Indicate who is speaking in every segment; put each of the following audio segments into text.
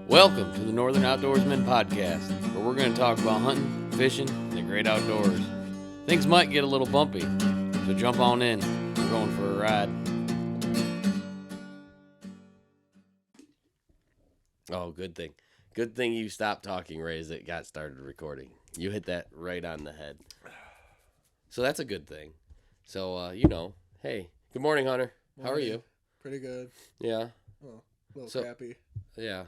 Speaker 1: Welcome to the Northern Outdoorsmen Podcast, where we're going to talk about hunting, fishing, and the great outdoors. Things might get a little bumpy, so jump on in. We're going for a ride. Oh, good thing. Good thing you stopped talking, Ray, as it got started recording. You hit that right on the head. So that's a good thing. So, hey, good morning, Hunter. How are you?
Speaker 2: Pretty good.
Speaker 1: Yeah.
Speaker 2: Oh, a little crappy.
Speaker 1: Yeah.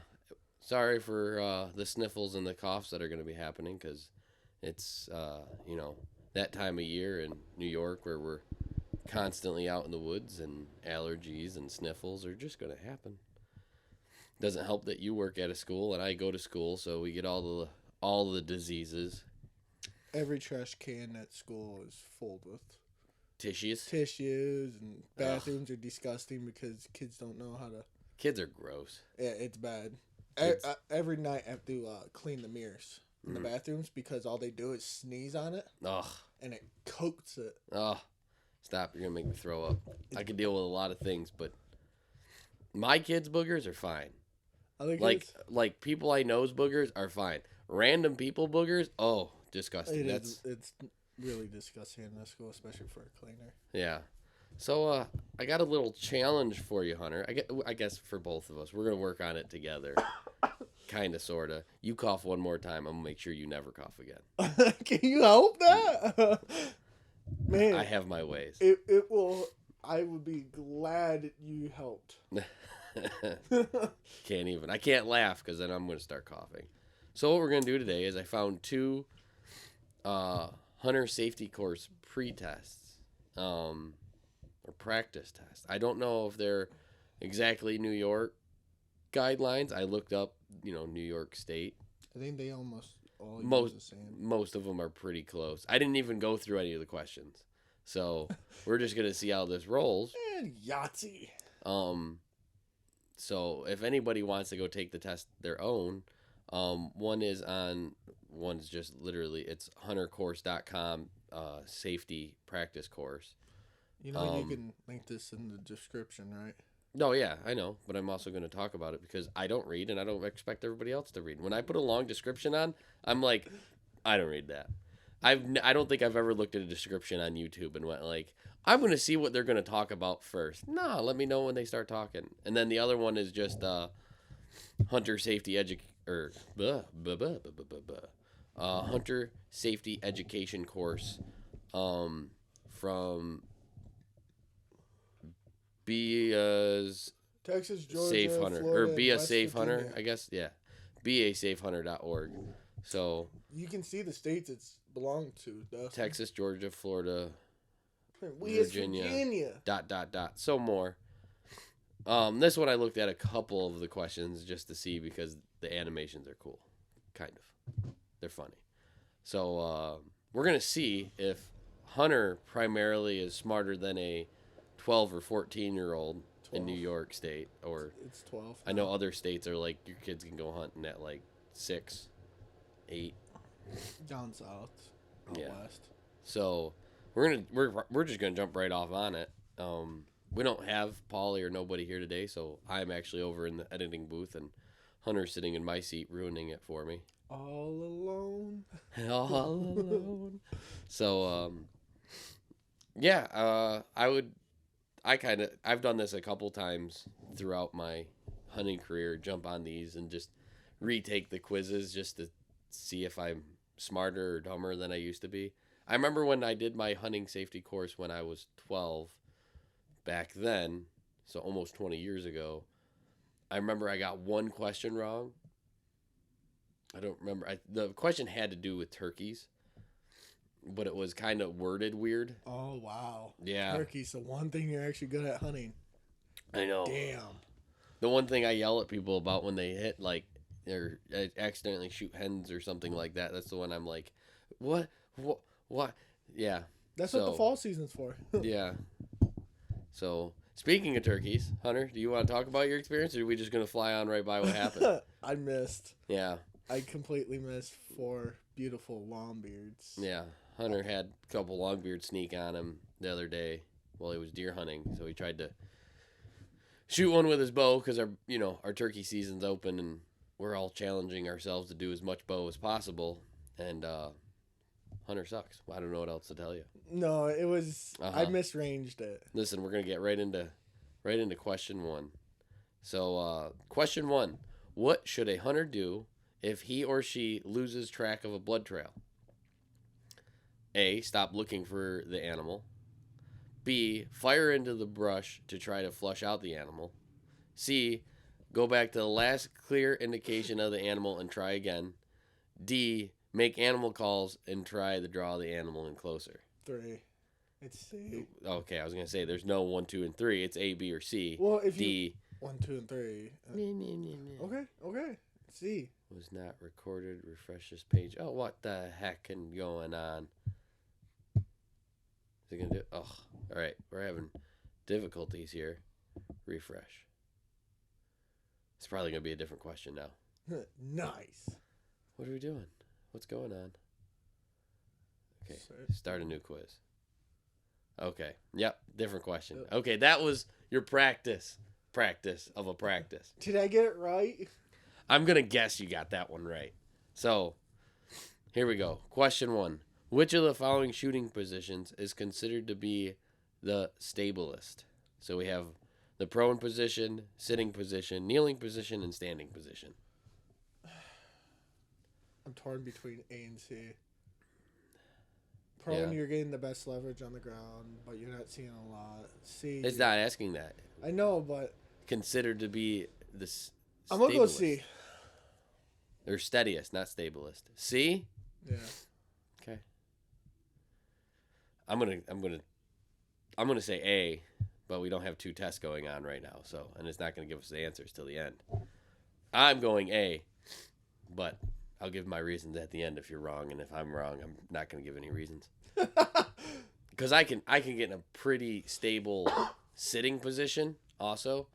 Speaker 1: Sorry for the sniffles and the coughs that are going to be happening because it's, that time of year in New York where we're constantly out in the woods and allergies and sniffles are just going to happen. Doesn't help that you work at a school and I go to school, so we get all the diseases.
Speaker 2: Every trash can at school is full with
Speaker 1: Tissues,
Speaker 2: and bathrooms are disgusting because kids don't know how to.
Speaker 1: Kids are gross.
Speaker 2: Yeah, it's bad. Every night I have to clean the mirrors in the bathrooms because all they do is sneeze on it.
Speaker 1: Ugh.
Speaker 2: And it coats it.
Speaker 1: Ugh. Stop, you're going to make me throw up. I can deal with a lot of things, but my kids' boogers are fine. Like people I know's boogers are fine. Random people boogers, disgusting.
Speaker 2: It's really disgusting in this school, especially for a cleaner.
Speaker 1: Yeah. So I got a little challenge for you, Hunter. I guess for both of us. We're going to work on it together. Kind of, sort of. You cough one more time, I'm going to make sure you never cough again.
Speaker 2: Can you help that? Man.
Speaker 1: I have my ways.
Speaker 2: It will. I would be glad you helped.
Speaker 1: Can't even. I can't laugh because then I'm going to start coughing. So what we're going to do today is I found two hunter safety course pre-tests or practice tests. I don't know if they're exactly New York guidelines. I looked up, New York State.
Speaker 2: I think they almost all use the same.
Speaker 1: Most of them are pretty close. I didn't even go through any of the questions. So we're just going to see how this rolls.
Speaker 2: And Yahtzee.
Speaker 1: So if anybody wants to go take the test their own, one's just literally, it's huntercourse.com safety practice course.
Speaker 2: You can link this in the description, right?
Speaker 1: No, yeah, I know, but I'm also going to talk about it because I don't read and I don't expect everybody else to read. When I put a long description on, I'm like, I don't read that. I don't think I've ever looked at a description on YouTube and went like, I'm going to see what they're going to talk about first. No, let me know when they start talking. And then the other one is just hunter safety hunter safety education course from Be a
Speaker 2: Texas, Georgia,
Speaker 1: Safe Hunter,
Speaker 2: Florida,
Speaker 1: or Be a
Speaker 2: West
Speaker 1: Safe
Speaker 2: Virginia.
Speaker 1: Hunter, I guess. Yeah, BeASafeHunter.org. So
Speaker 2: you can see the states it's belonged to. Dustin.
Speaker 1: Texas, Georgia, Florida,
Speaker 2: Virginia. ...
Speaker 1: So more. This one I looked at a couple of the questions just to see because the animations are cool, kind of. They're funny. So we're gonna see if Hunter primarily is smarter than a 12 or 14-year-old in New York State, or
Speaker 2: it's 12.
Speaker 1: I know other states are like your kids can go hunting at like 6, 8.
Speaker 2: Down south, west.
Speaker 1: So we're just gonna jump right off on it. We don't have Paulie or nobody here today, so I'm actually over in the editing booth and Hunter's sitting in my seat ruining it for me.
Speaker 2: All alone.
Speaker 1: All alone. So I've done this a couple times throughout my hunting career, jump on these and just retake the quizzes just to see if I'm smarter or dumber than I used to be. I remember when I did my hunting safety course when I was 12 back then, so almost 20 years ago. I remember I got one question wrong. I don't remember. The question had to do with turkeys, but it was kind of worded weird.
Speaker 2: Oh, wow.
Speaker 1: Yeah.
Speaker 2: Turkey's the one thing you're actually good at hunting.
Speaker 1: I know.
Speaker 2: Damn.
Speaker 1: The one thing I yell at people about when they hit, like, or accidentally shoot hens or something like that, that's the one I'm like, what? Yeah.
Speaker 2: That's what the fall season's for.
Speaker 1: Yeah. So, speaking of turkeys, Hunter, do you want to talk about your experience, or are we just going to fly on right by what happened?
Speaker 2: I missed.
Speaker 1: Yeah.
Speaker 2: I completely missed 4 beautiful longbeards.
Speaker 1: Yeah. Hunter had a couple longbeards sneak on him the other day while he was deer hunting, so he tried to shoot one with his bow because our turkey season's open, and we're all challenging ourselves to do as much bow as possible, and hunter sucks. I don't know what else to tell you.
Speaker 2: No, it was I misranged it.
Speaker 1: Listen, we're gonna get right into question one. So, question one: what should a hunter do if he or she loses track of a blood trail? A. Stop looking for the animal. B. Fire into the brush to try to flush out the animal. C. Go back to the last clear indication of the animal and try again. D. Make animal calls and try to draw the animal in closer.
Speaker 2: 3. It's C.
Speaker 1: Okay, I was going to say there's no 1, 2, and 3. It's A, B, or C.
Speaker 2: Well, if
Speaker 1: D.
Speaker 2: 1, 2, and 3. Okay. C.
Speaker 1: Was not recorded. Refresh this page. Oh, what the heck is going on? Is it going to do? Oh, all right. We're having difficulties here. Refresh. It's probably going to be a different question now.
Speaker 2: Nice.
Speaker 1: What are we doing? What's going on? Okay, start a new quiz. Okay, yep, different question. Okay, that was your practice of a practice.
Speaker 2: Did I get it right?
Speaker 1: I'm going to guess you got that one right. So, here we go. Question 1. Which of the following shooting positions is considered to be the stablest? So we have the prone position, sitting position, kneeling position, and standing position.
Speaker 2: I'm torn between A and C. Prone, you're getting the best leverage on the ground, but you're not seeing a lot. C.
Speaker 1: It's not asking that.
Speaker 2: I know, but
Speaker 1: considered to be the
Speaker 2: I'm gonna go C.
Speaker 1: Or steadiest, not stablest. C?
Speaker 2: Yeah.
Speaker 1: Okay. I'm gonna say A, but we don't have 2 tests going on right now, so and it's not gonna give us the answers till the end. I'm going A, but I'll give my reasons at the end if you're wrong, and if I'm wrong, I'm not gonna give any reasons. Because I can get in a pretty stable sitting position also,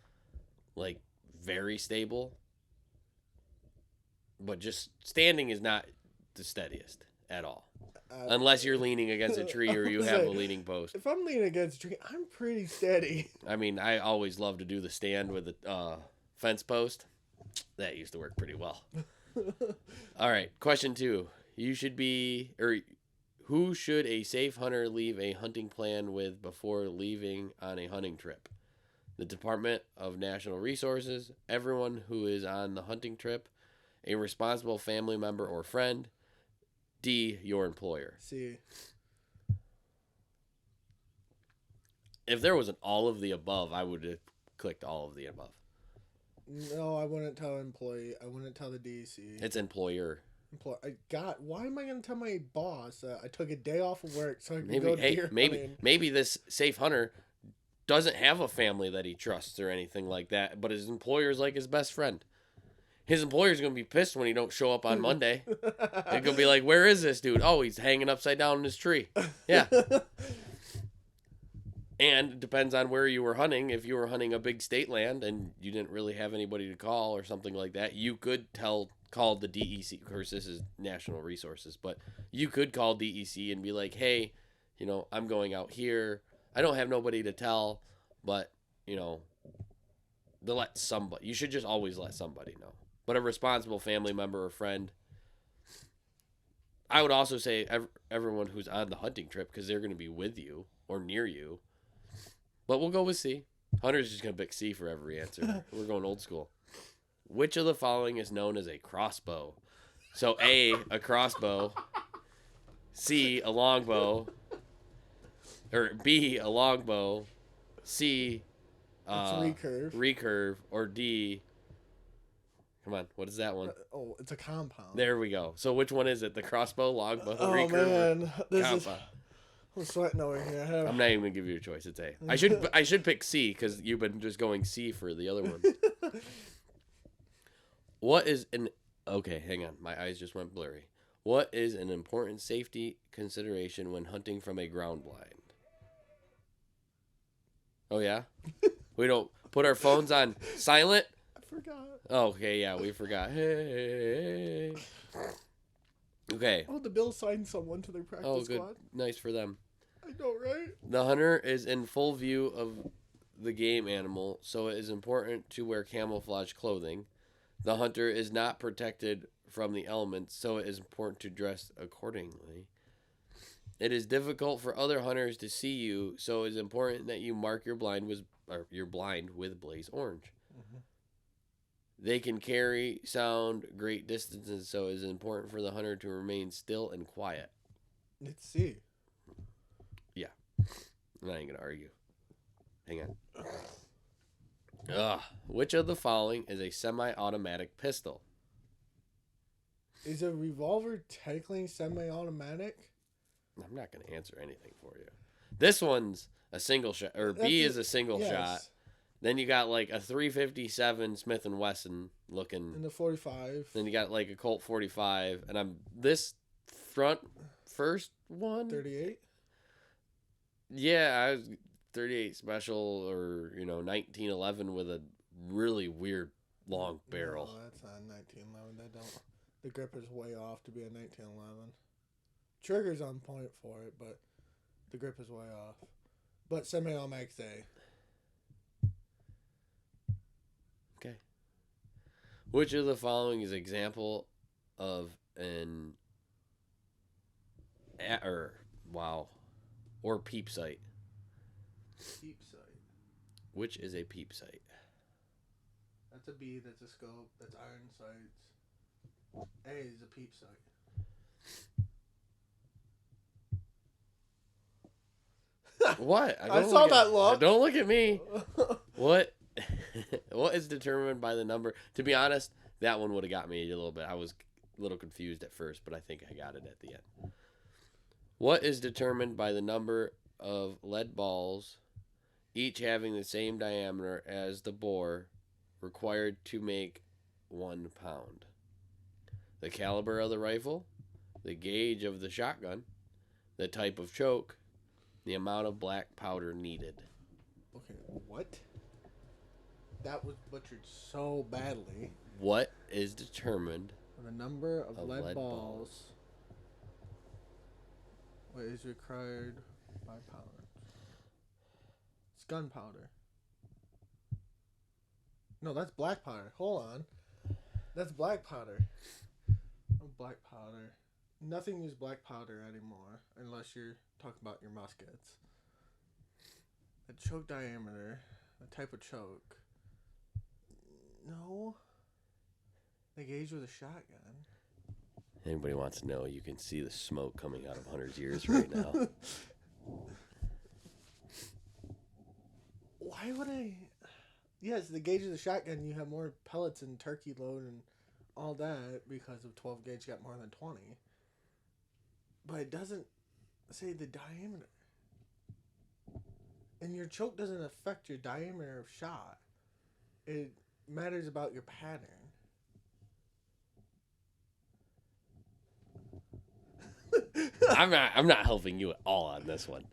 Speaker 1: like very stable. But just standing is not the steadiest at all. Unless you're leaning against a tree or you have a leaning post.
Speaker 2: If I'm leaning against a tree, I'm pretty steady.
Speaker 1: I mean, I always love to do the stand with a fence post. That used to work pretty well. All right, question 2. Who should a safe hunter leave a hunting plan with before leaving on a hunting trip? The Department of National Resources, everyone who is on the hunting trip, a responsible family member or friend, D, your employer.
Speaker 2: C.
Speaker 1: If there was an all of the above, I would have clicked all of the above.
Speaker 2: No, I wouldn't tell employee. I wouldn't tell the DC.
Speaker 1: It's employer.
Speaker 2: Why am I going to tell my boss that I took a day off of work so I can go deer hunting?
Speaker 1: Maybe this safe hunter doesn't have a family that he trusts or anything like that, but his employer's like his best friend. His employer's going to be pissed when he don't show up on Monday. They're going to be like, where is this dude? Oh, he's hanging upside down in his tree. Yeah. And it depends on where you were hunting. If you were hunting a big state land and you didn't really have anybody to call or something like that, you could call the DEC. Of course, this is National Resources, but you could call DEC and be like, hey, I'm going out here. I don't have nobody to tell, but, they'll let somebody. You should just always let somebody know. But a responsible family member or friend. I would also say everyone who's on the hunting trip because they're going to be with you or near you. But we'll go with C. Hunter's just going to pick C for every answer. We're going old school. Which of the following is known as a crossbow? So A, a crossbow. C, a longbow. Or B, a longbow. C, recurve. Or D, come on, what is that one?
Speaker 2: It's a compound.
Speaker 1: There we go. So which one is it? The crossbow, longbow,
Speaker 2: recurve, man.
Speaker 1: compound?
Speaker 2: I'm sweating over here.
Speaker 1: I'm not even gonna give you a choice. It's A. I should pick C because you've been just going C for the other ones. Okay, hang on. My eyes just went blurry. What is an important safety consideration when hunting from a ground blind? Oh yeah, we don't put our phones on silent.
Speaker 2: I forgot.
Speaker 1: Okay, yeah, we forgot. Hey. Okay.
Speaker 2: Oh, the Bills signed someone to their practice squad.
Speaker 1: Nice for them.
Speaker 2: I know, right?
Speaker 1: The hunter is in full view of the game animal, so it is important to wear camouflage clothing. The hunter is not protected from the elements, so it is important to dress accordingly. It is difficult for other hunters to see you, so it is important that you mark your blind with blaze orange.
Speaker 2: Mm-hmm.
Speaker 1: They can carry sound great distances, so it is important for the hunter to remain still and quiet.
Speaker 2: Let's see.
Speaker 1: Yeah, I'm not even gonna argue. Hang on. Ugh. Which of the following is a semi-automatic pistol?
Speaker 2: Is a revolver technically semi-automatic?
Speaker 1: I'm not going to answer anything for you. This one's a single shot, or B is a single shot. Then you got like a 357 Smith & Wesson looking.
Speaker 2: And the 45.
Speaker 1: Then you got like a Colt 45. And first one?
Speaker 2: 38?
Speaker 1: Yeah, I was 38 special or, 1911 with a really weird long barrel.
Speaker 2: No, that's not 1911. The grip is way off to be a 1911. Trigger's on point for it, but the grip is way off. But semi-automatic's A.
Speaker 1: Okay. Which of the following is example of an or peep sight?
Speaker 2: Peep sight.
Speaker 1: Which is a peep sight?
Speaker 2: That's a B, that's a scope, that's iron sights. A is a peep sight.
Speaker 1: What?
Speaker 2: I saw that look.
Speaker 1: Don't look at me. What? What is determined by the number? To be honest, that one would have got me a little bit. I was a little confused at first, but I think I got it at the end. What is determined by the number of lead balls, each having the same diameter as the bore, required to make 1 pound? The caliber of the rifle, the gauge of the shotgun, the type of choke, the amount of black powder needed.
Speaker 2: Okay, what? That was butchered so badly.
Speaker 1: What is determined
Speaker 2: The number of lead balls. What is required by powder? It's gunpowder. No, that's black powder. Hold on. That's black powder. Oh, black powder. Nothing is black powder anymore unless you're talking about your muskets. The choke diameter, the type of choke. No. The gauge with a shotgun.
Speaker 1: Anybody wants to know, you can see the smoke coming out of Hunter's ears right now.
Speaker 2: Why would I? Yes, the gauge of the shotgun, you have more pellets and turkey load and all that because of 12 gauge got more than 20. But it doesn't say the diameter. And your choke doesn't affect your diameter of shot. It matters about your pattern.
Speaker 1: I'm not helping you at all on this one.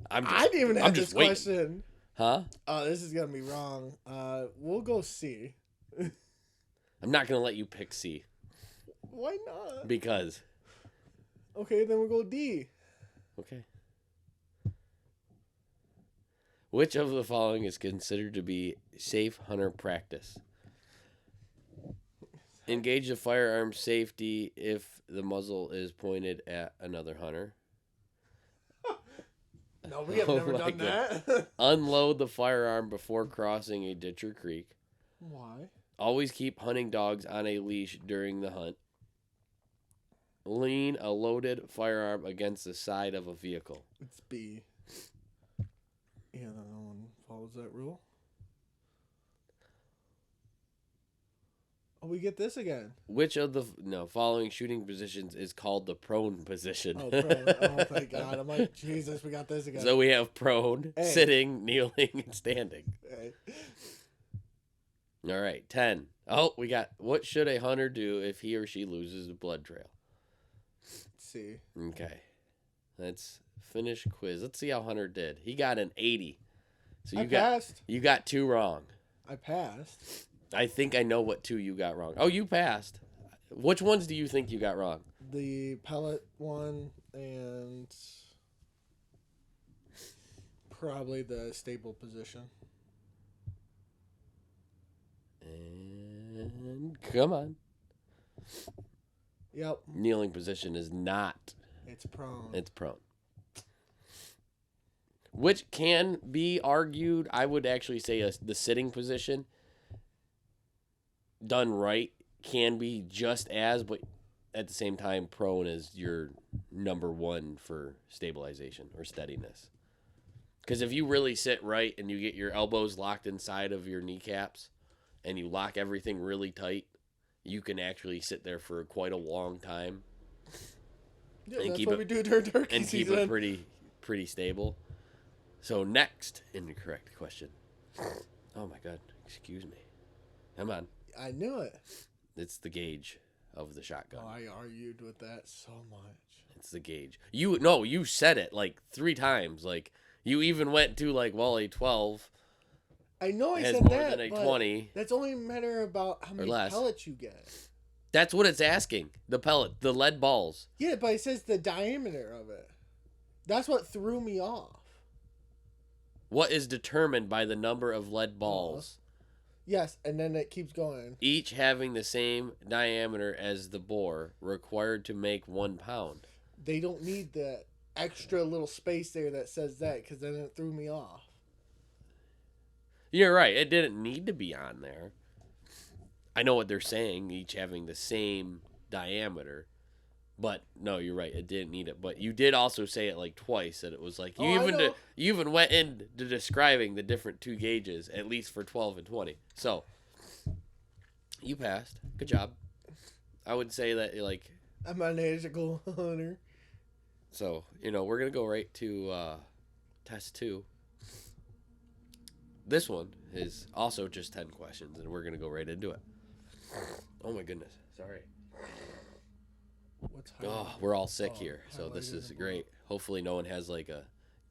Speaker 2: I didn't even have this question.
Speaker 1: Huh?
Speaker 2: Oh, this is gonna be wrong. We'll go C.
Speaker 1: I'm not gonna let you pick C.
Speaker 2: Why not?
Speaker 1: Because.
Speaker 2: Okay, then we'll go D.
Speaker 1: Okay. Which of the following is considered to be safe hunter practice? Engage the firearm safety if the muzzle is pointed at another hunter.
Speaker 2: No, we have never done that.
Speaker 1: Unload the firearm before crossing a ditch or creek.
Speaker 2: Why?
Speaker 1: Always keep hunting dogs on a leash during the hunt. Lean a loaded firearm against the side of a vehicle.
Speaker 2: It's B. Yeah, no one follows that rule. Oh, we get this again.
Speaker 1: Which of the following shooting positions is called the prone position?
Speaker 2: Oh, prone. Oh, thank God. I'm like, Jesus, we got this again.
Speaker 1: So we have prone, sitting, kneeling, and standing.
Speaker 2: Hey.
Speaker 1: All right, 10. Oh, we got, what should a hunter do if he or she loses a blood trail?
Speaker 2: Let's see.
Speaker 1: Okay. Let's finish quiz. Let's see how Hunter did. He got an 80. So
Speaker 2: I passed.
Speaker 1: You got 2 wrong.
Speaker 2: I passed.
Speaker 1: I think I know what 2 you got wrong. Oh, you passed. Which ones do you think you got wrong?
Speaker 2: The pellet one and probably the stable position.
Speaker 1: And come on.
Speaker 2: Yep.
Speaker 1: Kneeling position is not.
Speaker 2: It's prone.
Speaker 1: It's prone. Which can be argued. I would actually say the sitting position, done right, can be just as, but at the same time, prone is your number one for stabilization or steadiness. Because if you really sit right and you get your elbows locked inside of your kneecaps and you lock everything really tight, you can actually sit there for quite a long time.
Speaker 2: Yeah, that's what we do during turkey
Speaker 1: and
Speaker 2: season.
Speaker 1: keep it pretty stable. So next incorrect question. Oh my God, excuse me. Come on.
Speaker 2: I knew it.
Speaker 1: It's the gauge of the shotgun.
Speaker 2: Oh, I argued with that so much.
Speaker 1: It's the gauge. You said it like 3 times. Like you even went to like, well, a 12
Speaker 2: I know I
Speaker 1: has
Speaker 2: said
Speaker 1: more
Speaker 2: that,
Speaker 1: than a
Speaker 2: but
Speaker 1: 20.
Speaker 2: that's only a matter about how many
Speaker 1: less.
Speaker 2: pellets you get.
Speaker 1: That's what it's asking. The pellet, the lead balls.
Speaker 2: Yeah, but it says the diameter of it. That's what threw me off.
Speaker 1: What is determined by the number of lead balls?
Speaker 2: Yes, and then it keeps going.
Speaker 1: Each having the same diameter as the bore, required to make 1 pound.
Speaker 2: They don't need that extra little space there that says that, because then it threw me off.
Speaker 1: You're right. It didn't need to be on there. I know what they're saying, each having the same diameter. But no, you're right. It didn't need it. But you did also say it like twice that it was like you even went into describing the different 2 gauges, at least for 12 and 20. So you passed. Good job. I would say that like
Speaker 2: I'm an ethical hunter.
Speaker 1: so, we're gonna go right to test 2. This one is also just 10 questions, and we're gonna go right into it. Oh my goodness. Sorry. Oh, we're all sick here, so this is great. Hopefully no one has like a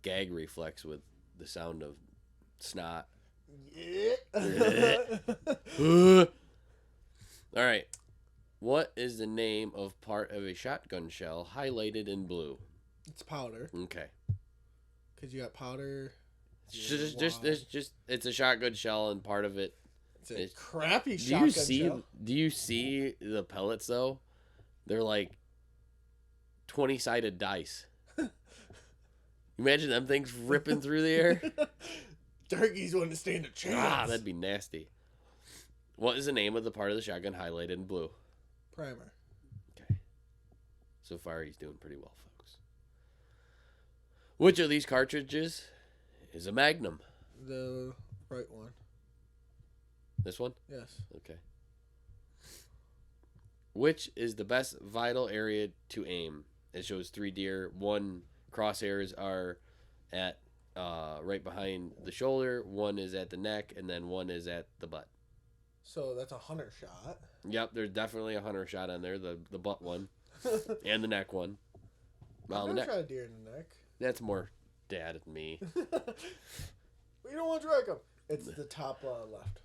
Speaker 1: gag reflex with the sound of snot.
Speaker 2: Yeah.
Speaker 1: All right. What is the name of part of a shotgun shell highlighted in blue?
Speaker 2: It's powder.
Speaker 1: Okay.
Speaker 2: Because you got powder.
Speaker 1: It's a shotgun shell, and part of it.
Speaker 2: It's a crappy shotgun shell.
Speaker 1: Do you see the pellets though? They're like 20-sided dice. Imagine them things ripping through the air.
Speaker 2: Turkeys wouldn't stand a chance.
Speaker 1: That'd be nasty. What is the name of the part of the shotgun highlighted in blue?
Speaker 2: Primer.
Speaker 1: Okay. So far, he's doing pretty well, folks. Which of these cartridges is a Magnum?
Speaker 2: The right one.
Speaker 1: This one?
Speaker 2: Yes.
Speaker 1: Okay. Which is the best vital area to aim? It shows 3 deer. 1 crosshairs are at right behind the shoulder. 1 is at the neck, and then 1 is at the butt.
Speaker 2: So that's a hunter shot.
Speaker 1: Yep, there's definitely a hunter shot on there. The butt one and the neck one.
Speaker 2: Well, I've never shot a deer in the neck.
Speaker 1: That's more dad than me.
Speaker 2: You don't want to drag them. It's the top left.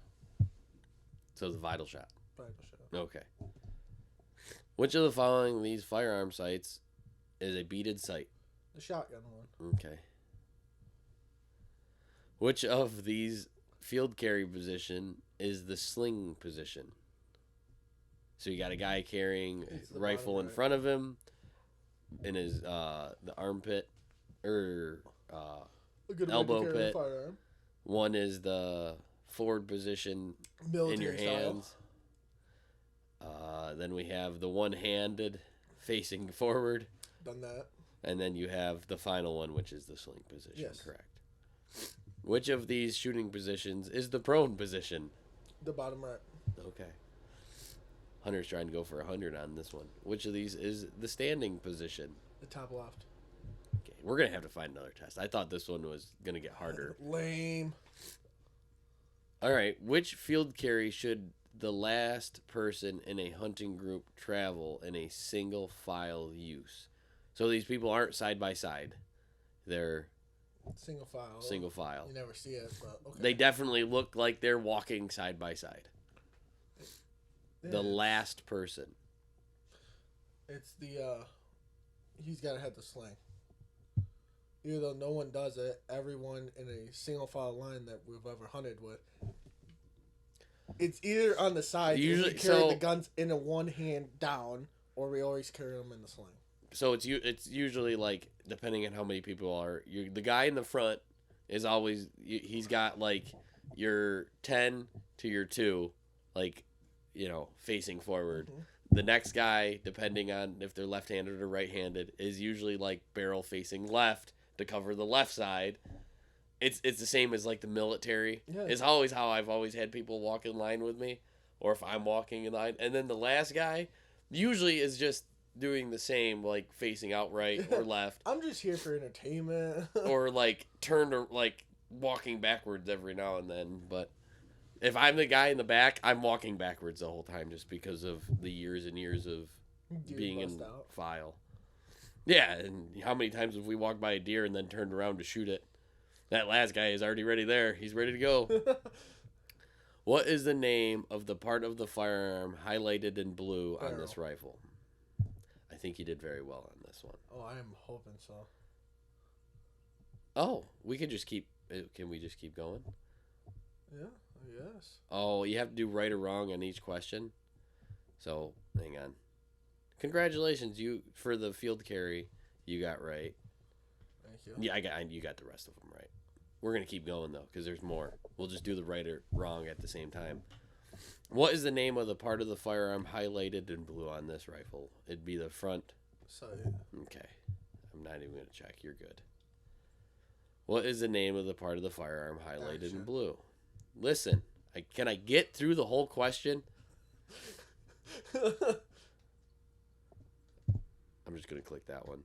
Speaker 1: So the vital shot.
Speaker 2: Vital shot.
Speaker 1: Okay. Which of the following these firearm sights is a beaded sight?
Speaker 2: The shotgun one.
Speaker 1: Okay. Which of these field carry position is the sling position? So you got a guy carrying a rifle in front of him in his the armpit or elbow pit. One is the forward position military in your hands. Then we have the one-handed facing forward.
Speaker 2: Done that.
Speaker 1: And then you have the final one, which is the sling position.
Speaker 2: Yes.
Speaker 1: Correct. Which of these shooting positions is the prone position?
Speaker 2: The bottom right.
Speaker 1: Okay. Hunter's trying to go for 100 on this one. Which of these is the standing position?
Speaker 2: The top left.
Speaker 1: Okay, we're going to have to find another test. I thought this one was going to get harder.
Speaker 2: Lame.
Speaker 1: All right. Which field carry should the last person in a hunting group travel in a single file use? So these people aren't side by side. They're
Speaker 2: single file.
Speaker 1: Single file.
Speaker 2: You never see it, but okay.
Speaker 1: They definitely look like they're walking side by side. The last person.
Speaker 2: It's the he's got to have the sling. Even though no one does it, everyone in a single file line that we've ever hunted with It's either on the side.
Speaker 1: Usually,
Speaker 2: we carry
Speaker 1: so
Speaker 2: the guns in a one hand down, or we always carry them in the sling.
Speaker 1: so it's usually like depending on how many people are. The guy in the front is always he's got like your 10 to your 2, like facing forward.
Speaker 2: Mm-hmm.
Speaker 1: The next guy, depending on if they're left-handed or right-handed, is usually like barrel facing left to cover the left side. It's the same as like the military.
Speaker 2: Yeah.
Speaker 1: It's always how I've always had people walk in line with me, or if I'm walking in line, and then the last guy usually is just doing the same, like facing out right or left,
Speaker 2: I'm just here for entertainment.
Speaker 1: or like turned or like walking backwards every now and then. But if I'm the guy in the back, I'm walking backwards the whole time just because of the years and years of being in file. Yeah, and how many times have we walked by a deer and then turned around to shoot it? That last guy is already ready there. He's ready to go. What is the name of the part of the firearm highlighted in blue on this rifle? I think you did very well on this one.
Speaker 2: Oh, I am hoping so.
Speaker 1: Oh, we could just keep... Can we just keep going?
Speaker 2: Yeah, I guess.
Speaker 1: Oh, you have to do right or wrong on each question? So, hang on. Congratulations, for the field carry, you got right.
Speaker 2: Thank you.
Speaker 1: Yeah, you got the rest of them right. We're going to keep going, though, because there's more. We'll just do the right or wrong at the same time. What is the name of the part of the firearm highlighted in blue on this rifle? It'd be the front.
Speaker 2: Sight.
Speaker 1: Okay. I'm not even going to check. You're good. What is the name of the part of the firearm highlighted in blue? Listen, can I get through the whole question? I'm just going to click that one.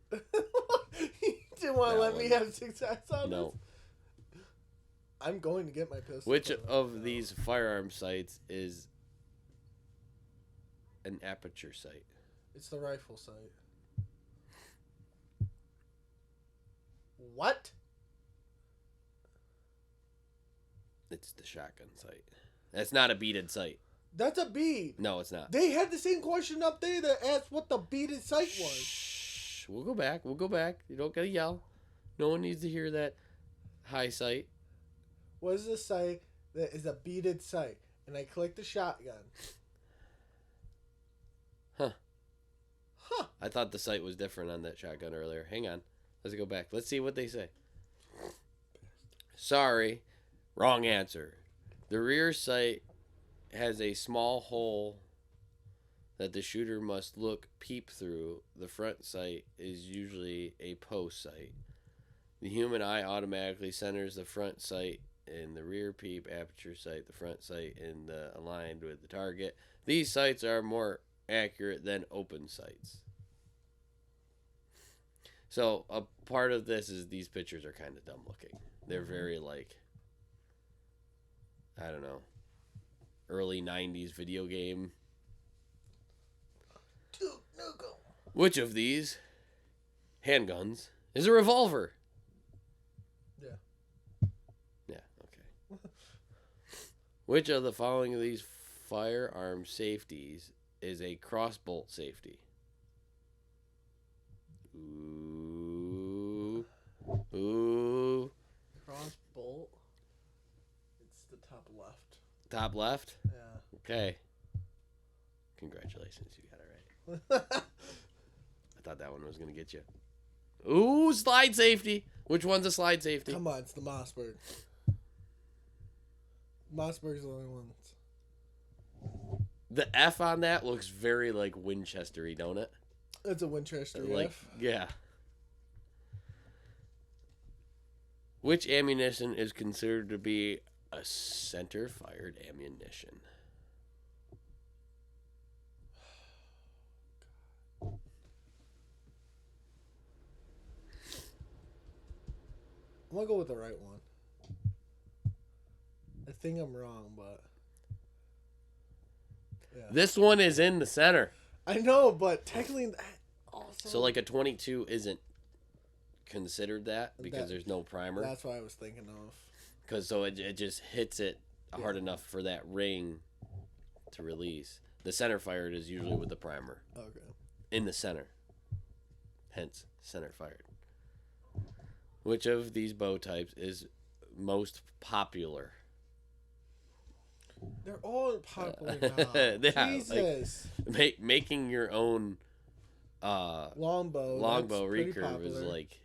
Speaker 2: You didn't want to let me have success on
Speaker 1: No.
Speaker 2: this? I'm going to get my pistol.
Speaker 1: Which of these firearm sights is an aperture sight?
Speaker 2: It's the rifle sight. What?
Speaker 1: It's the shotgun sight. That's not a beaded sight.
Speaker 2: That's a bead.
Speaker 1: No, it's not.
Speaker 2: They had the same question up there that asked what the beaded sight was.
Speaker 1: Shh. We'll go back. You don't gotta yell. No one needs to hear that high sight.
Speaker 2: What is the sight that is a beaded sight? And I click the shotgun.
Speaker 1: Huh.
Speaker 2: Huh.
Speaker 1: I thought the sight was different on that shotgun earlier. Hang on. Let's go back. Let's see what they say. Sorry. Wrong answer. The rear sight has a small hole that the shooter must peep through. The front sight is usually a post sight. The human eye automatically centers the front sight in the rear peep aperture sight, the front sight aligned with the target. These sights are more accurate than open sights. So a part of this is these pictures are kind of dumb looking. They're very I don't know, early 90s video game. Which of these handguns is a revolver? Yeah, okay. Which of the following of these firearm safeties is a crossbolt safety? Ooh.
Speaker 2: Crossbolt. It's the top left.
Speaker 1: Top left?
Speaker 2: Yeah.
Speaker 1: Okay. Congratulations, you got it right. I thought that one was going to get you. Ooh, slide safety. Which one's a slide safety?
Speaker 2: Come on, it's the Mossberg. Mossberg's the only one.
Speaker 1: The F on that looks very Winchester-y, don't it?
Speaker 2: It's a Winchester F.
Speaker 1: Yeah. Which ammunition is considered to be a center-fired ammunition?
Speaker 2: I'm going to go with the right one. I think I'm wrong, but... Yeah.
Speaker 1: This one is in the center.
Speaker 2: I know, but technically... Also,
Speaker 1: So, a 22 isn't considered that because there's no primer.
Speaker 2: That's what I was thinking of.
Speaker 1: Because it just hits it hard enough for that ring to release. The center fired is usually with the primer.
Speaker 2: Okay.
Speaker 1: In the center. Hence, center fired. Which of these bow types is most popular?
Speaker 2: They're all popular now.
Speaker 1: Yeah,
Speaker 2: Jesus.
Speaker 1: like making your own
Speaker 2: Longbow.
Speaker 1: longbow
Speaker 2: That's pretty
Speaker 1: recurve is
Speaker 2: popular.
Speaker 1: like.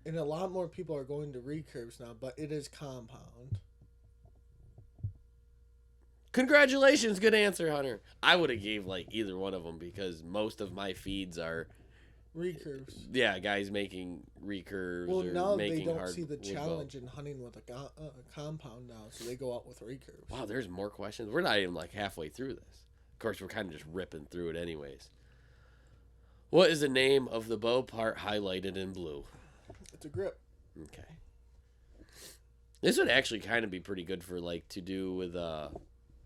Speaker 2: And a lot more people are going to recurves now, but it is compound.
Speaker 1: Congratulations, good answer, Hunter. I would have gave like either one of them because most of my feeds are
Speaker 2: Recurves.
Speaker 1: guys making recurves
Speaker 2: Well,
Speaker 1: or
Speaker 2: now they
Speaker 1: making
Speaker 2: don't
Speaker 1: hard
Speaker 2: see the
Speaker 1: wood
Speaker 2: challenge in hunting with a compound now, so they go out with recurves.
Speaker 1: bow. Wow, there's more questions. We're not even like halfway through this. Of course, we're kind of just ripping through it anyways. What is the name of the bow part highlighted in blue?
Speaker 2: It's a grip.
Speaker 1: Okay. This would actually kind of be pretty good for like to do with